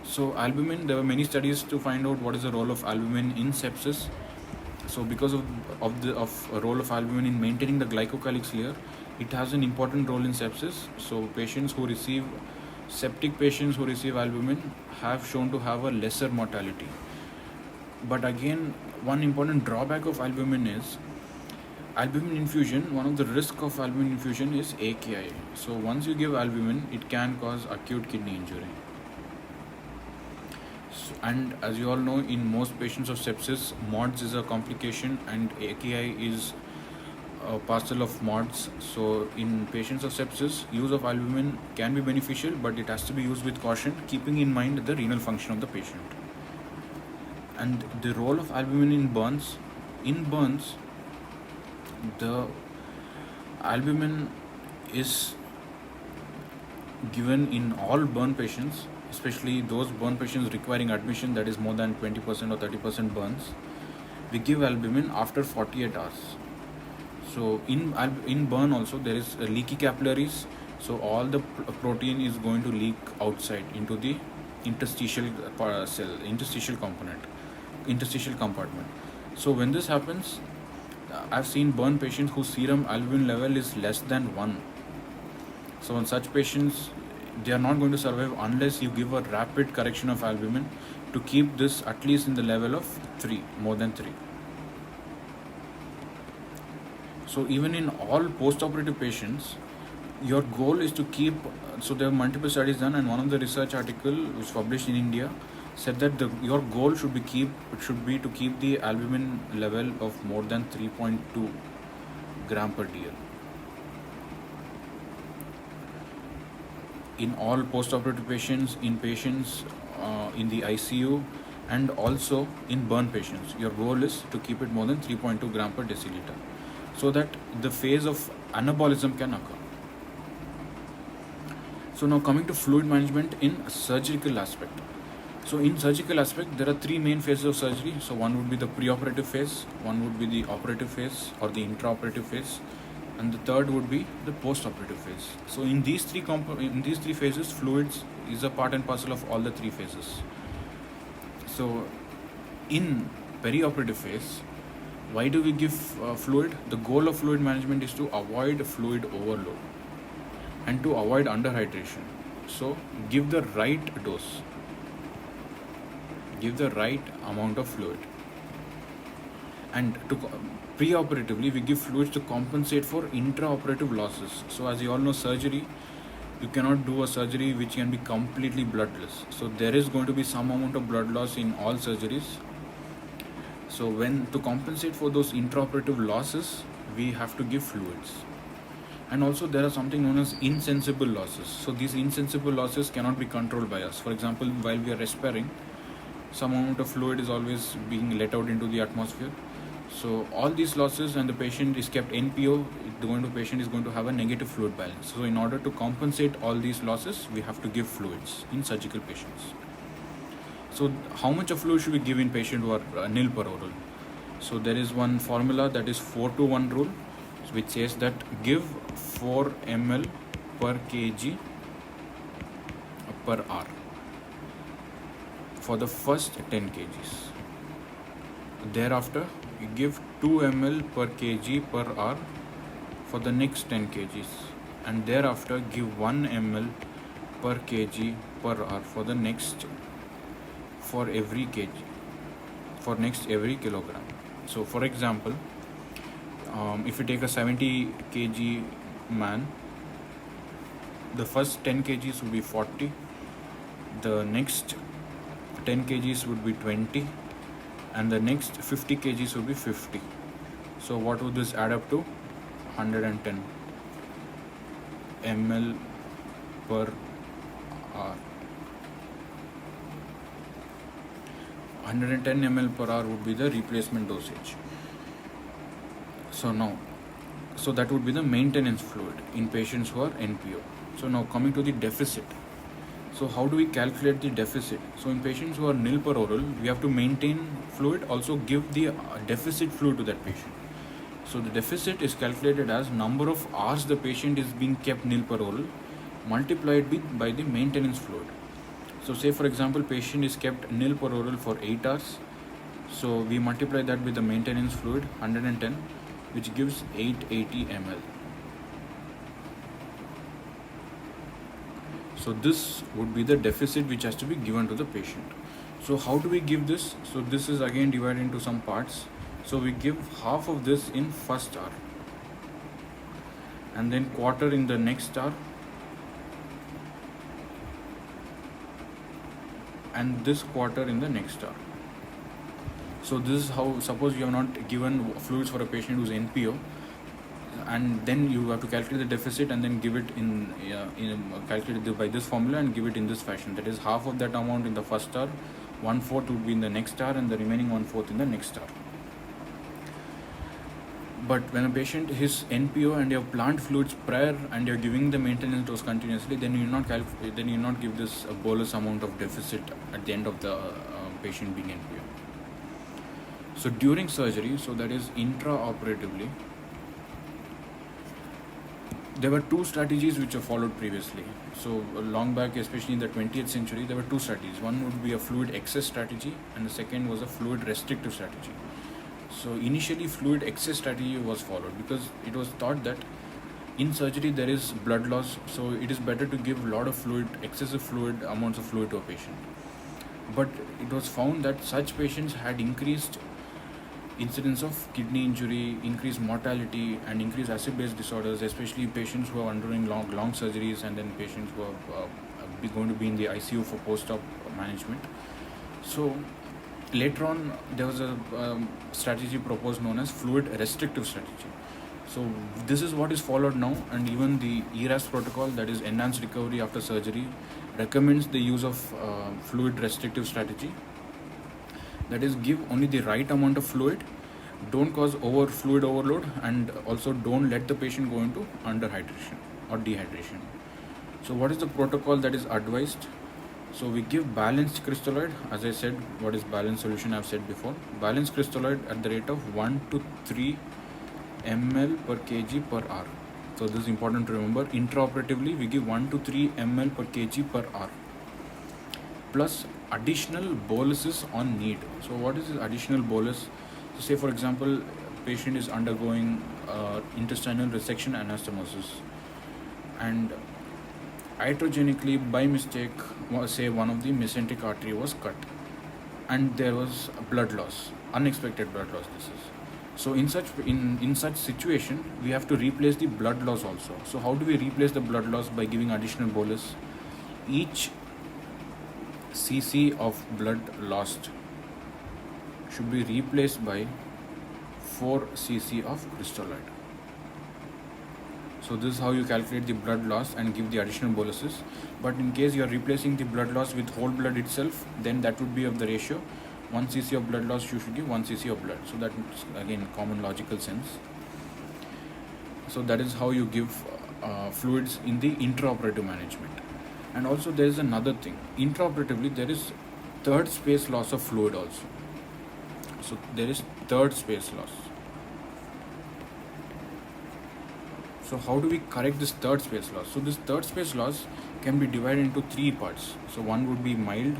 A: So albumin, there were many studies to find out what is the role of albumin in sepsis. So because of the role of albumin in maintaining the glycocalyx layer, it has an important role in sepsis. So septic patients who receive albumin have shown to have a lesser mortality. But again, one important drawback of albumin is albumin infusion. One of the risks of albumin infusion is AKI. So once you give albumin, it can cause acute kidney injury. And as you all know, in most patients of sepsis, MODS is a complication and AKI is a parcel of MODS. So in patients of sepsis, use of albumin can be beneficial, but it has to be used with caution, keeping in mind the renal function of the patient. And the role of albumin in burns. In burns, the albumin is given in all burn patients, especially those burn patients requiring admission, that is more than 20% or 30% burns. We give albumin after 48 hours. So in burn also there is leaky capillaries. So all the protein is going to leak outside into the interstitial compartment. So when this happens, I've seen burn patients whose serum albumin level is less than 1. So in such patients, they are not going to survive unless you give a rapid correction of albumin to keep this at least in the level of 3, more than 3. So even in all post-operative patients, your goal is to keep, so there are multiple studies done, and one of the research article which published in India said that your goal should be to keep the albumin level of more than 3.2 gram per dl. In all post-operative patients, in patients in the ICU, and also in burn patients, your goal is to keep it more than 3.2 gram per deciliter, so that the phase of anabolism can occur. So now coming to fluid management in surgical aspect. So in surgical aspect, there are three main phases of surgery. So one would be the preoperative phase, one would be the operative phase or the intraoperative phase, and the third would be the post-operative phase. So in these three phases, fluids is a part and parcel of all the three phases. So in perioperative phase, why do we give fluid? The goal of fluid management is to avoid fluid overload and to avoid underhydration. So give the right dose, give the right amount of fluid. And to preoperatively, we give fluids to compensate for intraoperative losses. So as you all know, surgery, you cannot do a surgery which can be completely bloodless. So there is going to be some amount of blood loss in all surgeries. So when to compensate for those intraoperative losses, we have to give fluids. And also there are something known as insensible losses. So these insensible losses cannot be controlled by us. For example, while we are respiring, some amount of fluid is always being let out into the atmosphere. So all these losses, and the patient is kept NPO, the patient is going to have a negative fluid balance. So in order to compensate all these losses, we have to give fluids in surgical patients. So how much of fluid should we give in patients who are nil per oral? So there is one formula, that is 4-to-1 rule, which says that give 4 ml per kg per hour for the first 10 kgs. Thereafter, you give 2 ml per kg per hour for the next 10 kgs, and thereafter give 1 ml per kg per hour for the next, for every kg, for next every kilogram. So for example, if you take a 70 kg man, the first 10 kgs would be 40, the next 10 kgs would be 20, and the next 50 kgs would be 50. So what would this add up to? 110 ml per hour. 110 ml per hour would be the replacement dosage. So that would be the maintenance fluid in patients who are NPO. So now coming to the deficit. So how do we calculate the deficit? So in patients who are nil per oral, we have to maintain fluid, also give the deficit fluid to that patient. So the deficit is calculated as number of hours the patient is being kept nil per oral multiplied by the maintenance fluid. So say for example, patient is kept nil per oral for 8 hours. So we multiply that with the maintenance fluid 110, which gives 880 ml. So this would be the deficit which has to be given to the patient. So how do we give this? So this is again divided into some parts. So we give half of this in first hour, and then quarter in the next hour, and this quarter in the next hour. So this is how, suppose you have not given fluids for a patient who's NPO, and then you have to calculate the deficit and then give it in calculate it by this formula and give it in this fashion. That is half of that amount in the first hour, 1/4 would be in the next hour, and the remaining 1/4 in the next hour. But when a patient is NPO and you have plant fluids prior and you're giving the maintenance dose continuously, then you not give this bolus amount of deficit at the end of the patient being NPO. So during surgery, so that is intraoperatively, there were two strategies which were followed previously. So long back, especially in the 20th century, there were two strategies. One would be a fluid excess strategy, and the second was a fluid restrictive strategy. So initially fluid excess strategy was followed because it was thought that in surgery there is blood loss, so it is better to give a lot of fluid, excessive fluid, amounts of fluid to a patient. But it was found that such patients had increased incidence of kidney injury, increased mortality, and increased acid-base disorders, especially patients who are undergoing long surgeries, and then patients who are going to be in the ICU for post-op management. So later on, there was a strategy proposed known as fluid restrictive strategy. So this is what is followed now, and even the ERAS protocol, that is enhanced recovery after surgery, recommends the use of fluid restrictive strategy. That is, give only the right amount of fluid, don't cause fluid overload, and also don't let the patient go into underhydration or dehydration. So what is the protocol that is advised? So we give balanced crystalloid. As I said, what is balanced solution? I've said before. Balanced crystalloid at the rate of 1 to 3 ml per kg per hour. So this is important to remember. Intraoperatively, we give 1 to 3 ml per kg per hour, plus additional boluses on need. So what is this additional bolus? So say for example, patient is undergoing intestinal resection anastomosis, and iatrogenically by mistake, say one of the mesenteric artery was cut, and there was blood loss, unexpected blood loss. This is so in such situation we have to replace the blood loss also. So how do we replace the blood loss? By giving additional bolus. Each cc of blood lost should be replaced by 4 cc of crystalloid. So this is how you calculate the blood loss and give the additional boluses. But in case you are replacing the blood loss with whole blood itself, then that would be of the ratio 1 cc of blood loss, you should give 1 cc of blood. So that is again common logical sense. So that is how you give fluids in the intraoperative management. And also there is another thing. Intraoperatively there is third space loss of fluid also. So there is third space loss. So how do we correct this third space loss? So this third space loss can be divided into 3 parts. So one would be mild,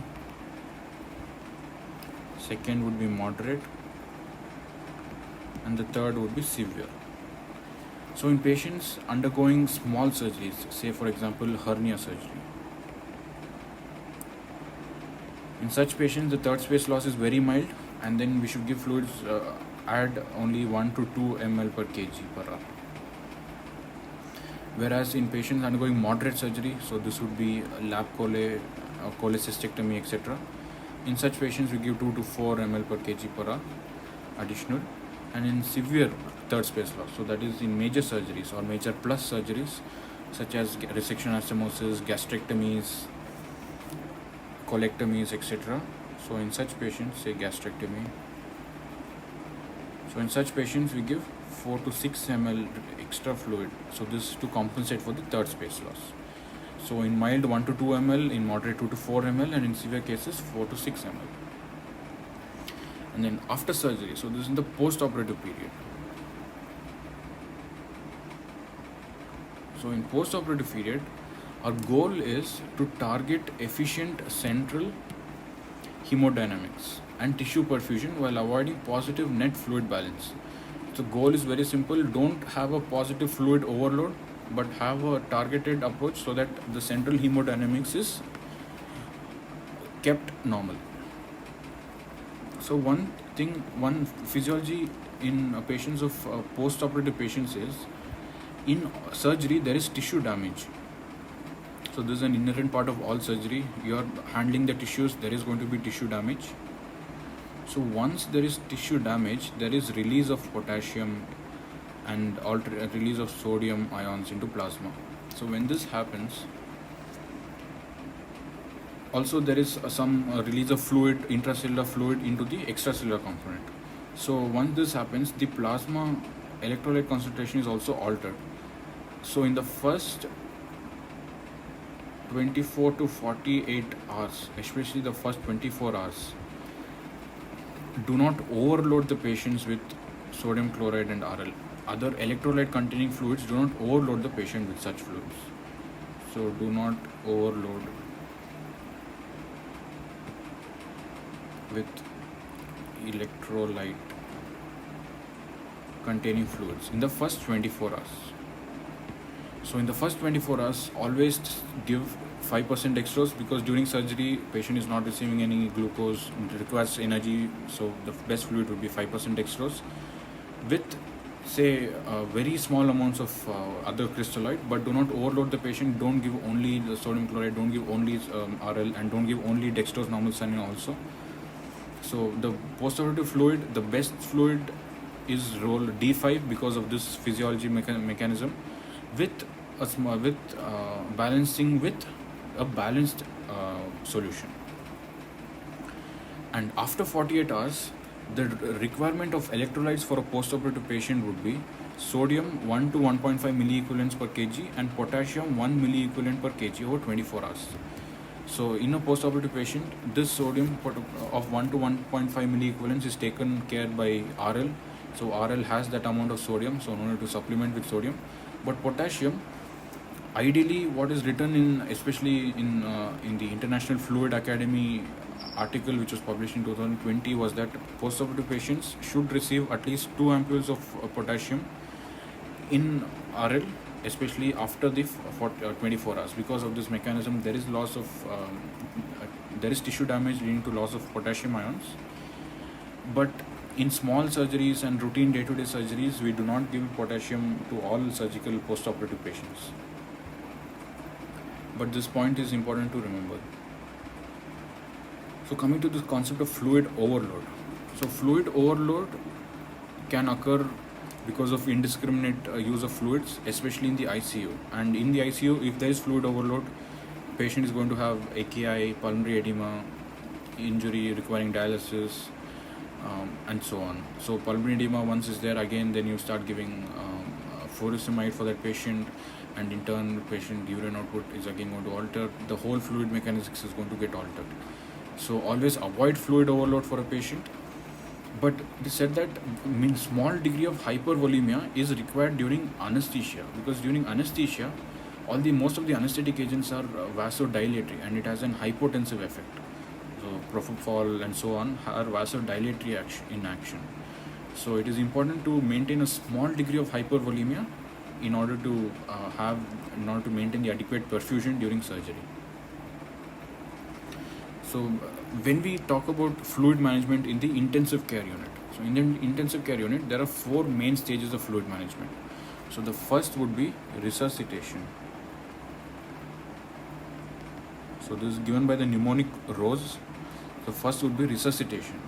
A: second would be moderate, and the third would be severe. So in patients undergoing small surgeries, say for example hernia surgery, in such patients the third space loss is very mild, and then we should give fluids, add only 1 to 2 ml per kg per hour. Whereas in patients undergoing moderate surgery, so this would be lap chole, cholecystectomy, etc. In such patients, we give 2 to 4 ml per kg per hour additional. And in severe third space loss, so that is in major surgeries or major plus surgeries, such as resection anastomosis, gastrectomies, colectomies, etc. So in such patients, say gastrectomy. So in such patients, we give 4 to 6 ml extra fluid. So this is to compensate for the third space loss. So in mild 1 to 2 ml, in moderate 2 to 4 ml, and in severe cases 4 to 6 ml. And then after surgery, so this is in the post-operative period. So in post-operative period, our goal is to target efficient central hemodynamics and tissue perfusion while avoiding positive net fluid balance. The goal is very simple. Don't have a positive fluid overload, but have a targeted approach so that the central hemodynamics is kept normal. So one physiology in patients of post-operative patients is, in surgery there is tissue damage. So this is an inherent part of all surgery. You are handling the tissues, there is going to be tissue damage. So once there is tissue damage, there is release of potassium and release of sodium ions into plasma. So when this happens, also there is some release of fluid, intracellular fluid into the extracellular component. So once this happens, the plasma electrolyte concentration is also altered. So in the first 24 to 48 hours, especially the first 24 hours, do not overload the patients with sodium chloride and RL. Other electrolyte containing fluids, do not overload the patient with such fluids. So do not overload with electrolyte containing fluids in the first 24 hours. So in the first 24 hours, always give 5% dextrose, because during surgery patient is not receiving any glucose, it requires energy, so the best fluid would be 5% dextrose with say very small amounts of other crystalloid, but do not overload the patient. Don't give only the sodium chloride, don't give only RL, and don't give only dextrose normal saline also. So the postoperative fluid, the best fluid is roll D5 because of this physiology mechanism, with balancing with a balanced solution. And after 48 hours, The requirement of electrolytes for a post-operative patient would be sodium 1 to 1.5 milliequivalents per kg and potassium 1 milliequivalent per kg over 24 hours. So in a post-operative patient, this sodium of 1 to 1.5 milliequivalents is taken care by RL. So RL has that amount of sodium, so no need to supplement with sodium. But potassium, ideally, what is written in, especially in the International Fluid Academy article which was published in 2020, was that post-operative patients should receive at least 2 ampules of potassium in RL, especially after the 24 hours. Because of this mechanism, there is loss of there is tissue damage leading to loss of potassium ions. But in small surgeries and routine day-to-day surgeries, we do not give potassium to all surgical post-operative patients. But this point is important to remember. So coming to the concept of fluid overload. So fluid overload can occur because of indiscriminate use of fluids, especially in the ICU. And in the ICU, if there is fluid overload, patient is going to have AKI, pulmonary edema, injury requiring dialysis, and so on. So pulmonary edema once is there, again then you start giving furosemide for that patient, and in turn the patient urine output is again going to alter. The whole fluid mechanics is going to get altered. So always avoid fluid overload for a patient. But it is said that small degree of hypervolemia is required during anesthesia, because during anesthesia most of the anesthetic agents are vasodilatory and it has an hypotensive effect. So propofol and so on are vasodilatory in action. So it is important to maintain a small degree of hypervolemia in order to maintain the adequate perfusion during surgery. So when we talk about fluid management in the intensive care unit, so in the intensive care unit, there are 4 main stages of fluid management. So the first would be resuscitation. So this is given by the mnemonic ROSE. The first would be resuscitation.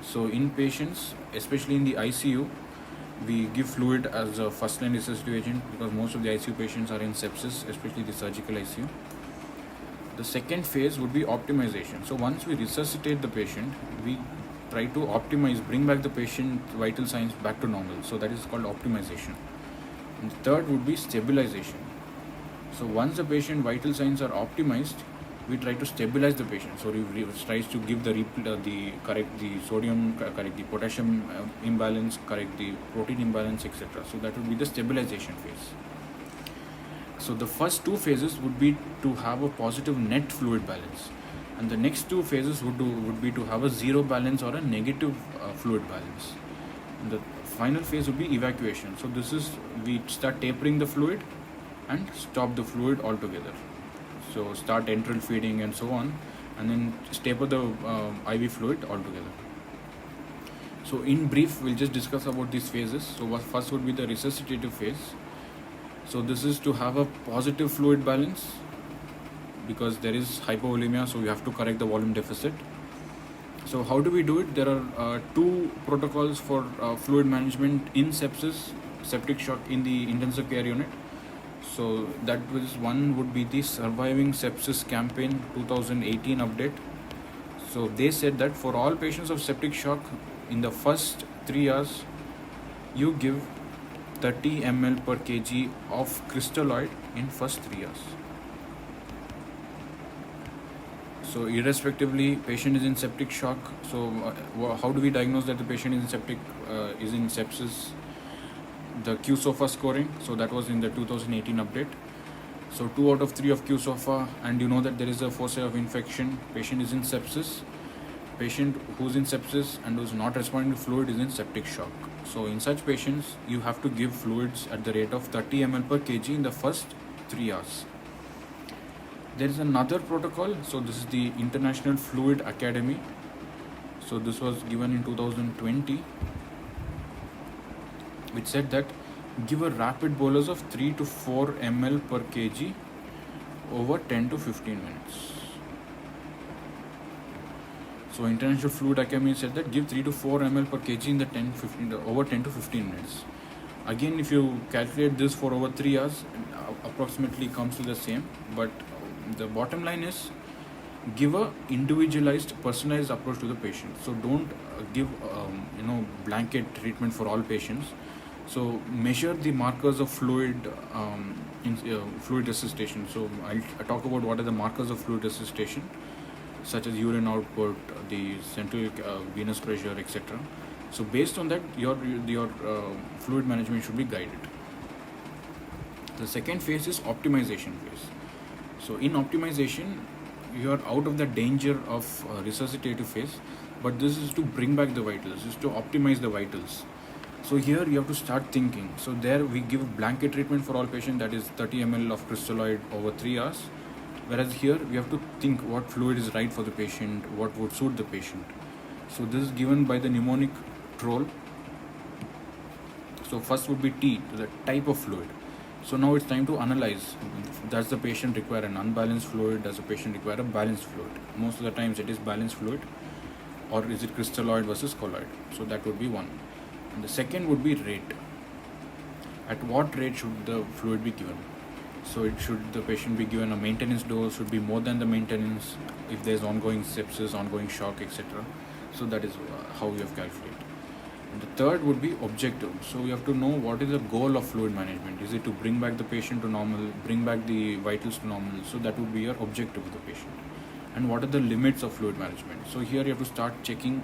A: So in patients, especially in the ICU, we give fluid as a first line resuscitative agent because most of the ICU patients are in sepsis, especially the surgical ICU. The second phase would be optimization. So once we resuscitate the patient, we try to bring back the patient vital signs back to normal. So that is called optimization. And the third would be stabilization. So once the patient vital signs are optimized, we try to stabilize the patient. So we try to give correct the sodium, correct the potassium imbalance, correct the protein imbalance, etc. So that would be the stabilization phase. So the first 2 phases would be to have a positive net fluid balance, and the next 2 phases would be to have a zero balance or a negative fluid balance. And the final phase would be evacuation. So this is, we start tapering the fluid and stop the fluid altogether. So start enteral feeding and so on, and then taper the IV fluid altogether. So in brief, we'll just discuss about these phases. So first would be the resuscitative phase. So this is to have a positive fluid balance because there is hypovolemia, so you have to correct the volume deficit. So how do we do it? There are 2 protocols for fluid management in sepsis, septic shock in the intensive care unit. So that was one would be the Surviving Sepsis Campaign 2018 update. So they said that for all patients of septic shock, in the first 3 hours, you give 30 ml per kg of crystalloid in first 3 hours. So irrespectively, patient is in septic shock. So how do we diagnose that the patient is in sepsis? The QSOFA scoring. So that was in the 2018 update. So 2 out of 3 of QSOFA, and you know that there is a foci of infection. Patient is in sepsis. Patient who's in sepsis and who's not responding to fluid is in septic shock. So in such patients, you have to give fluids at the rate of 30 ml per kg in the first 3 hours. There is another protocol. So this is the International Fluid Academy. So this was given in 2020, which said that give a rapid bolus of 3 to 4 ml per kg over 10 to 15 minutes. So International Fluid Academy said that give 3 to 4 ml per kg in the over 10 to 15 minutes. Again, if you calculate this for over 3 hours, approximately comes to the same. But the bottom line is, give a individualized, personalized approach to the patient. So don't give blanket treatment for all patients. So measure the markers of fluid fluid resuscitation. So I'll talk about what are the markers of fluid resuscitation, such as urine output, the central venous pressure, etc. So based on that, your fluid management should be guided. The second phase is optimization phase. So in optimization, you are out of the danger of resuscitative phase, but this is to bring back the vitals, is to optimize the vitals. So here you have to start thinking. So there we give blanket treatment for all patients, that is 30 ml of crystalloid over 3 hours. Whereas here we have to think what fluid is right for the patient, what would suit the patient. So this is given by the mnemonic troll. So first would be T, the type of fluid. So now it's time to analyze. Does the patient require an unbalanced fluid? Does the patient require a balanced fluid? Most of the times it is balanced fluid. Or is it crystalloid versus colloid? So that would be one. And the second would be rate. At what rate should the fluid be given? So should the patient be given a maintenance dose, should be more than the maintenance if there's ongoing sepsis, ongoing shock, etc. So that is how you have calculated. And the third would be objective. So you have to know what is the goal of fluid management. Is it to bring back the patient to normal, bring back the vitals to normal? So that would be your objective of the patient. And what are the limits of fluid management? So here you have to start checking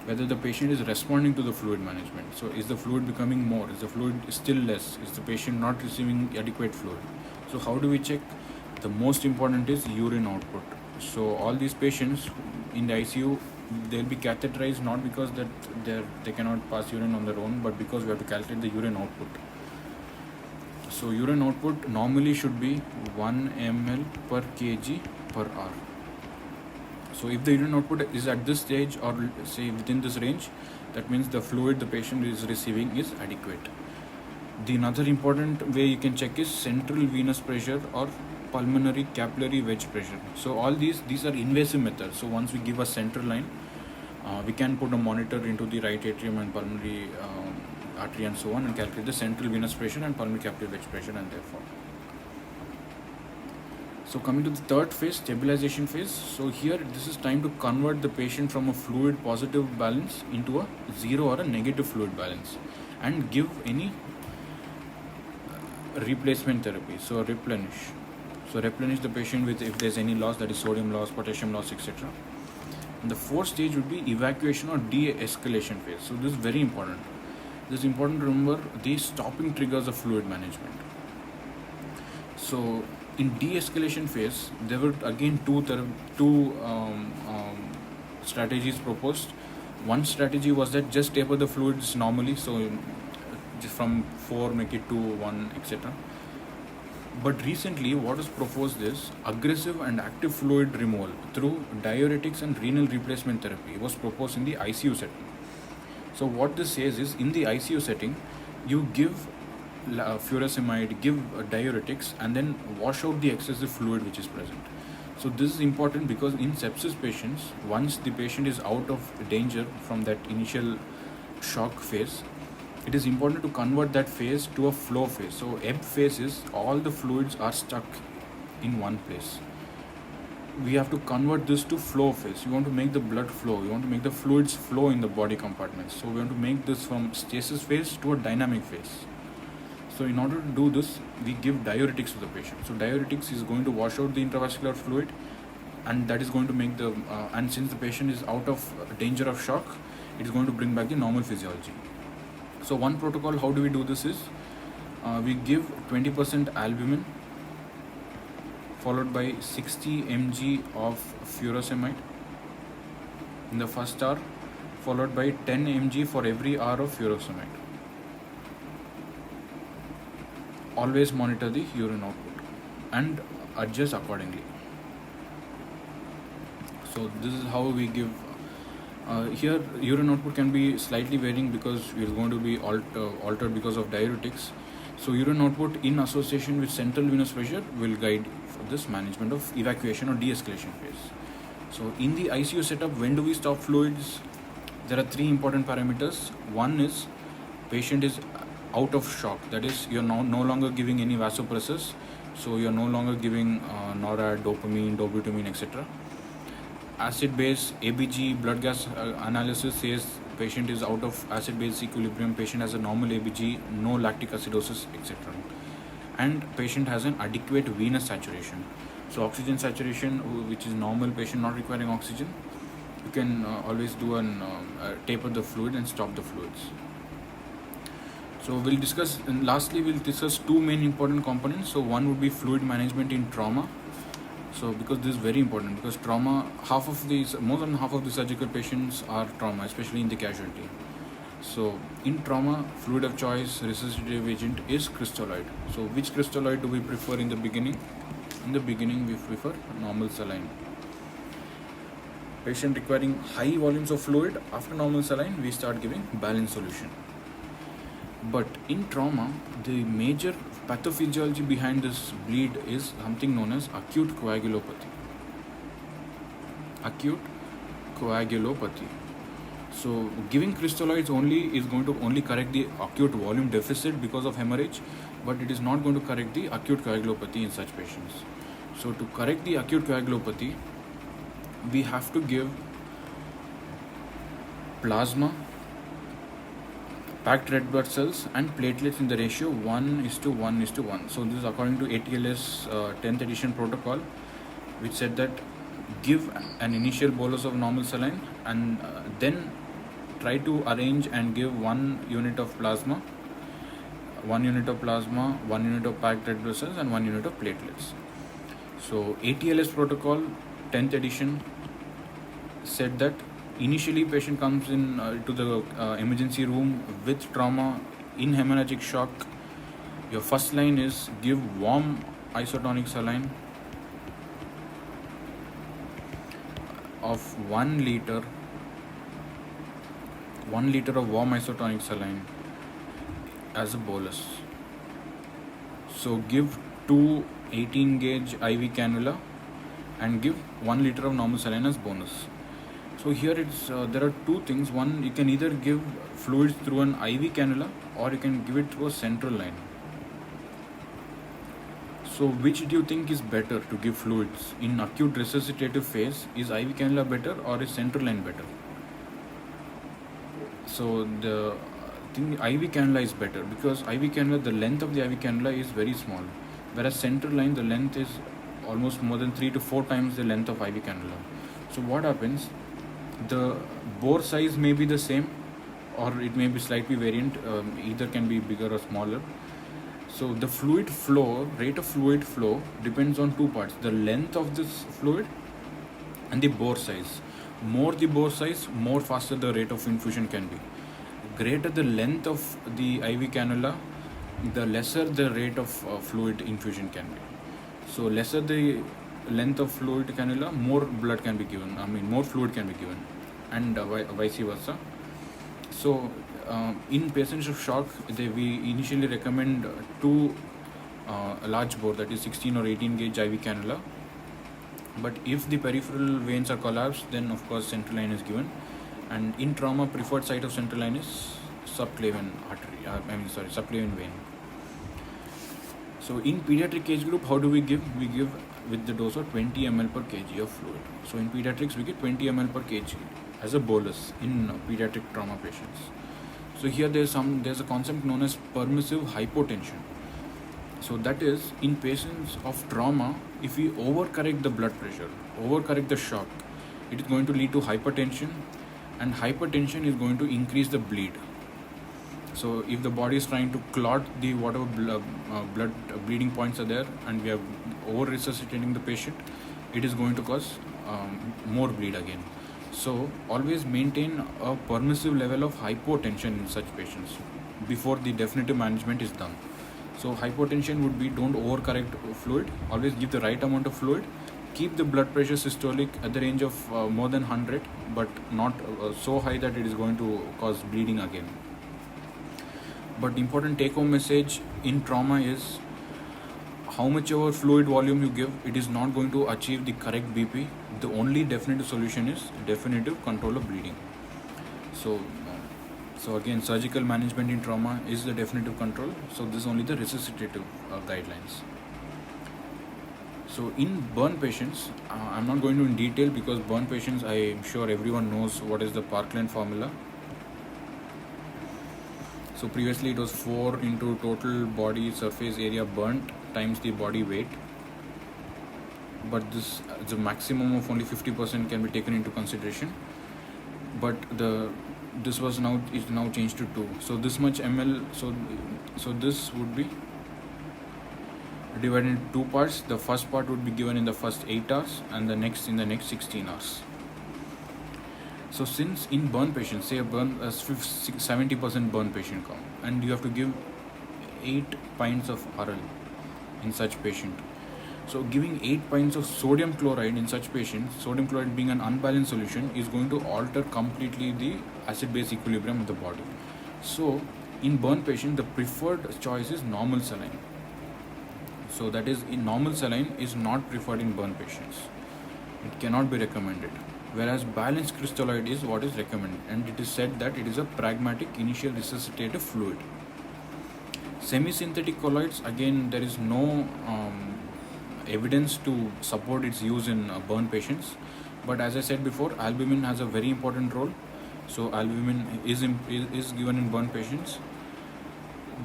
A: whether the patient is responding to the fluid management. So is the fluid becoming more? Is the fluid still less? Is the patient not receiving adequate fluid? So how do we check? The most important is urine output. So all these patients in the ICU, they'll be catheterized not because that they cannot pass urine on their own, but because we have to calculate the urine output. So urine output normally should be 1 ml per kg per hour. So if the urine output is at this stage or say within this range, that means the fluid the patient is receiving is adequate. The another important way you can check is central venous pressure or pulmonary capillary wedge pressure. So all these are invasive methods. So once we give a central line, we can put a monitor into the right atrium and pulmonary artery and so on and calculate the central venous pressure and pulmonary capillary wedge pressure and therefore. So coming to the third phase, stabilization phase. So here this is time to convert the patient from a fluid positive balance into a zero or a negative fluid balance and give any replacement therapy. So replenish. So replenish the patient with if there's any loss, that is sodium loss, potassium loss, etc. And the fourth stage would be evacuation or de-escalation phase. So this is very important. This is important to remember the stopping triggers of fluid management. So in de-escalation phase, there were again two strategies proposed. One strategy was that just taper the fluids normally, so just from 4 make it to 1, etc. But recently what was proposed is aggressive and active fluid removal through diuretics and renal replacement therapy. It was proposed in the ICU setting. So what this says is, in the ICU setting, you give furosemide, give diuretics, and then wash out the excessive fluid which is present. So this is important because in sepsis patients, once the patient is out of danger from that initial shock phase, it is important to convert that phase to a flow phase. So ebb phase is all the fluids are stuck in one place. We have to convert this to flow phase. You want to make the blood flow. You want to make the fluids flow in the body compartments. So we want to make this from stasis phase to a dynamic phase. So in order to do this, we give diuretics to the patient. So diuretics is going to wash out the intravascular fluid, and that is going to make the and since the patient is out of danger of shock, it is going to bring back the normal physiology. So one protocol, how do we do this is, we give 20% albumin followed by 60 mg of furosemide in the first hour, followed by 10 mg for every hour of furosemide. Always monitor the urine output and adjust accordingly. So this is how we give. Here urine output can be slightly varying because it is going to be altered because of diuretics. So urine output in association with central venous pressure will guide for this management of evacuation or de-escalation phase. So in the ICU setup, when do we stop fluids? There are 3 important parameters. One is patient is out of shock, that is you're no longer giving any vasopressors, so you're no longer giving NORAD, dopamine, dobutamine, etc. acid-base ABG blood gas analysis says patient is out of acid-base equilibrium, patient has a normal ABG, no lactic acidosis, etc. And patient has an adequate venous saturation. So oxygen saturation, which is normal, patient not requiring oxygen, you can always do an taper the fluid and stop the fluids. So we'll discuss, and lastly we'll discuss two main important components. So one would be fluid management in trauma. So because this is very important, because trauma, more than half of the surgical patients are trauma, especially in the casualty. So in trauma, fluid of choice, resuscitative agent is crystalloid. So which crystalloid do we prefer in the beginning? In the beginning we prefer normal saline. Patient requiring high volumes of fluid, after normal saline we start giving balanced solution. But in trauma, the major pathophysiology behind this bleed is something known as acute coagulopathy. Acute coagulopathy. So giving crystalloids only is going to only correct the acute volume deficit because of hemorrhage, but it is not going to correct the acute coagulopathy in such patients. So to correct the acute coagulopathy, we have to give plasma, packed red blood cells and platelets in the ratio 1:1:1. So this is according to ATLS 10th edition protocol, which said that give an initial bolus of normal saline and then try to arrange and give 1 unit of plasma, 1 unit of packed red blood cells and 1 unit of platelets. So ATLS protocol 10th edition said that initially patient comes in to the emergency room with trauma in hemorrhagic shock. Your first line is give warm isotonic saline of 1 liter of warm isotonic saline as a bolus. So give 2 18 gauge IV cannula and give 1 liter of normal saline as bonus. So here there are two things. One, you can either give fluids through an IV cannula or you can give it through a central line. So which do you think is better to give fluids in acute resuscitative phase? Is IV cannula better or is central line better? So the thing, IV cannula is better because IV cannula, the length of the IV cannula is very small, whereas central line, the length is almost more than 3 to 4 times the length of IV cannula. So what happens? The bore size may be the same or it may be slightly variant, either can be bigger or smaller. So the fluid flow, rate of fluid flow depends on two parts, the length of this fluid and the bore size. More the bore size, more faster the rate of infusion can be. Greater the length of the IV cannula, the lesser the rate of fluid infusion can be. So lesser the length of fluid cannula, more blood can be given, more fluid can be given, and vice versa. So in patients of shock, we initially recommend 2 large bore, that is 16 or 18 gauge IV cannula. But if the peripheral veins are collapsed, then of course central line is given. And in trauma, preferred site of central line is subclavian subclavian vein. So in pediatric age group, how do we give? We give with the dose of 20 ml per kg of fluid. So in pediatrics, we get 20 ml per kg as a bolus in pediatric trauma patients. So here there's a concept known as permissive hypotension. So that is, in patients of trauma, if we overcorrect the blood pressure, overcorrect the shock, it is going to lead to hypertension, and hypertension is going to increase the bleed. So if the body is trying to clot the whatever blood bleeding points are there, and we are over resuscitating the patient, it is going to cause more bleed again. So always maintain a permissive level of hypotension in such patients before the definitive management is done. So hypotension would be, don't overcorrect fluid, always give the right amount of fluid, keep the blood pressure systolic at the range of more than 100, but not so high that it is going to cause bleeding again. But important take home message in trauma is, how much ever fluid volume you give, it is not going to achieve the correct BP. The only definitive solution is definitive control of bleeding. So again, surgical management in trauma is the definitive control. So this is only the resuscitative guidelines. So in burn patients, I'm not going to in detail because burn patients, I'm sure everyone knows what is the Parkland formula. So previously it was 4 into total body surface area burnt times the body weight. But this the maximum of only 50% can be taken into consideration. But this was now changed to 2. So this much ml. So this would be divided into 2 parts. The first part would be given in the first 8 hours and the next in the next 16 hours. So since in burn patients, say a 70% burn patient count, and you have to give 8 pints of RL in such patient. So giving 8 pints of sodium chloride in such patients, sodium chloride being an unbalanced solution, is going to alter completely the acid-base equilibrium of the body. So in burn patient, the preferred choice is normal saline. So that is, in normal saline is not preferred in burn patients. It cannot be recommended. Whereas balanced crystalloid is what is recommended, and it is said that it is a pragmatic initial resuscitative fluid. Semi-synthetic colloids, again, there is no evidence to support its use in burn patients. But as I said before, albumin has a very important role. So albumin is given in burn patients.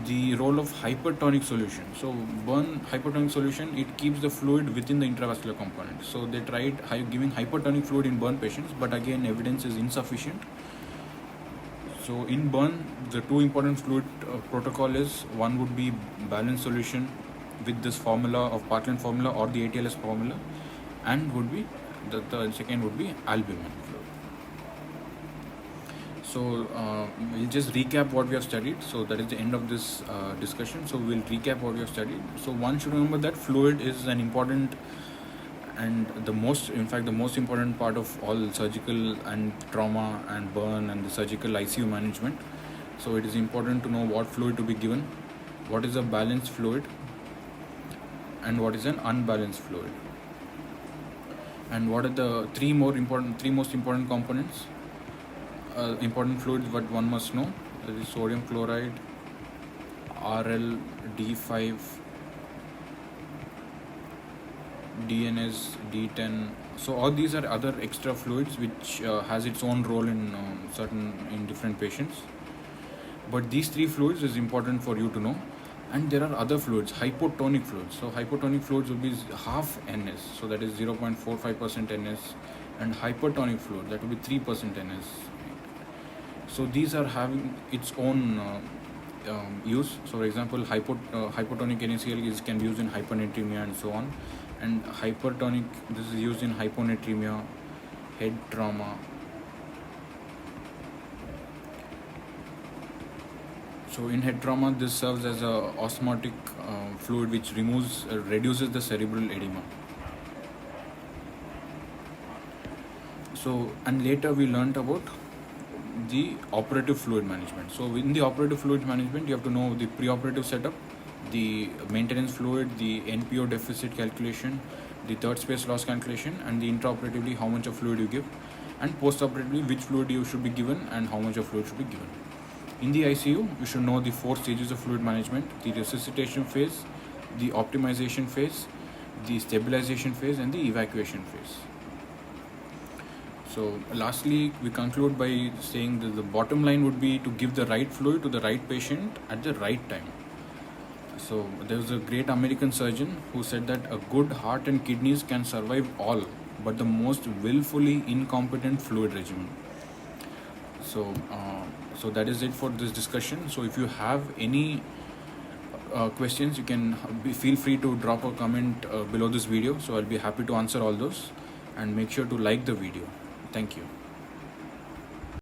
A: The role of hypertonic solution. So burn hypertonic solution, it keeps the fluid within the intravascular component. So they tried giving hypertonic fluid in burn patients, but again evidence is insufficient. So in burn, the 2 important fluid protocol is, one would be balanced solution with this formula of Parkland formula or the ATLS formula, and would be the second would be albumin fluid. So we'll just recap what we have studied. So that is the end of this discussion. So we'll recap what we have studied. So one should remember that fluid is an important and the most important part of all surgical and trauma and burn and the surgical ICU management. So it is important to know what fluid to be given, what is a balanced fluid, and what is an unbalanced fluid, and what are the three most important components, important fluids what one must know. That is sodium chloride, RL, D5, DNS, D10. So all these are other extra fluids which has its own role in different patients. But these 3 fluids is important for you to know. And there are other fluids, hypotonic fluids. So hypotonic fluids will be half NS, so that is 0.45% NS, and hypertonic fluid, that will be 3% NS. So these are having its own use. So for example, hypotonic NaCl can be used in hyponatremia and so on, and hypertonic, this is used in hyponatremia, head trauma. So in head trauma, this serves as a osmotic fluid which reduces the cerebral edema. So, and later we learnt about the operative fluid management. So in the operative fluid management, you have to know the preoperative setup, the maintenance fluid, the NPO deficit calculation, the third space loss calculation, and the intraoperatively how much of fluid you give, and postoperatively which fluid you should be given and how much of fluid should be given. In the ICU, you should know the 4 stages of fluid management: the resuscitation phase, the optimization phase, the stabilization phase, and the evacuation phase. So lastly, we conclude by saying that the bottom line would be to give the right fluid to the right patient at the right time. So there was a great American surgeon who said that a good heart and kidneys can survive all, but the most willfully incompetent fluid regimen. So that is it for this discussion. So if you have any questions, you can feel free to drop a comment below this video. So I'll be happy to answer all those, and make sure to like the video. Thank you.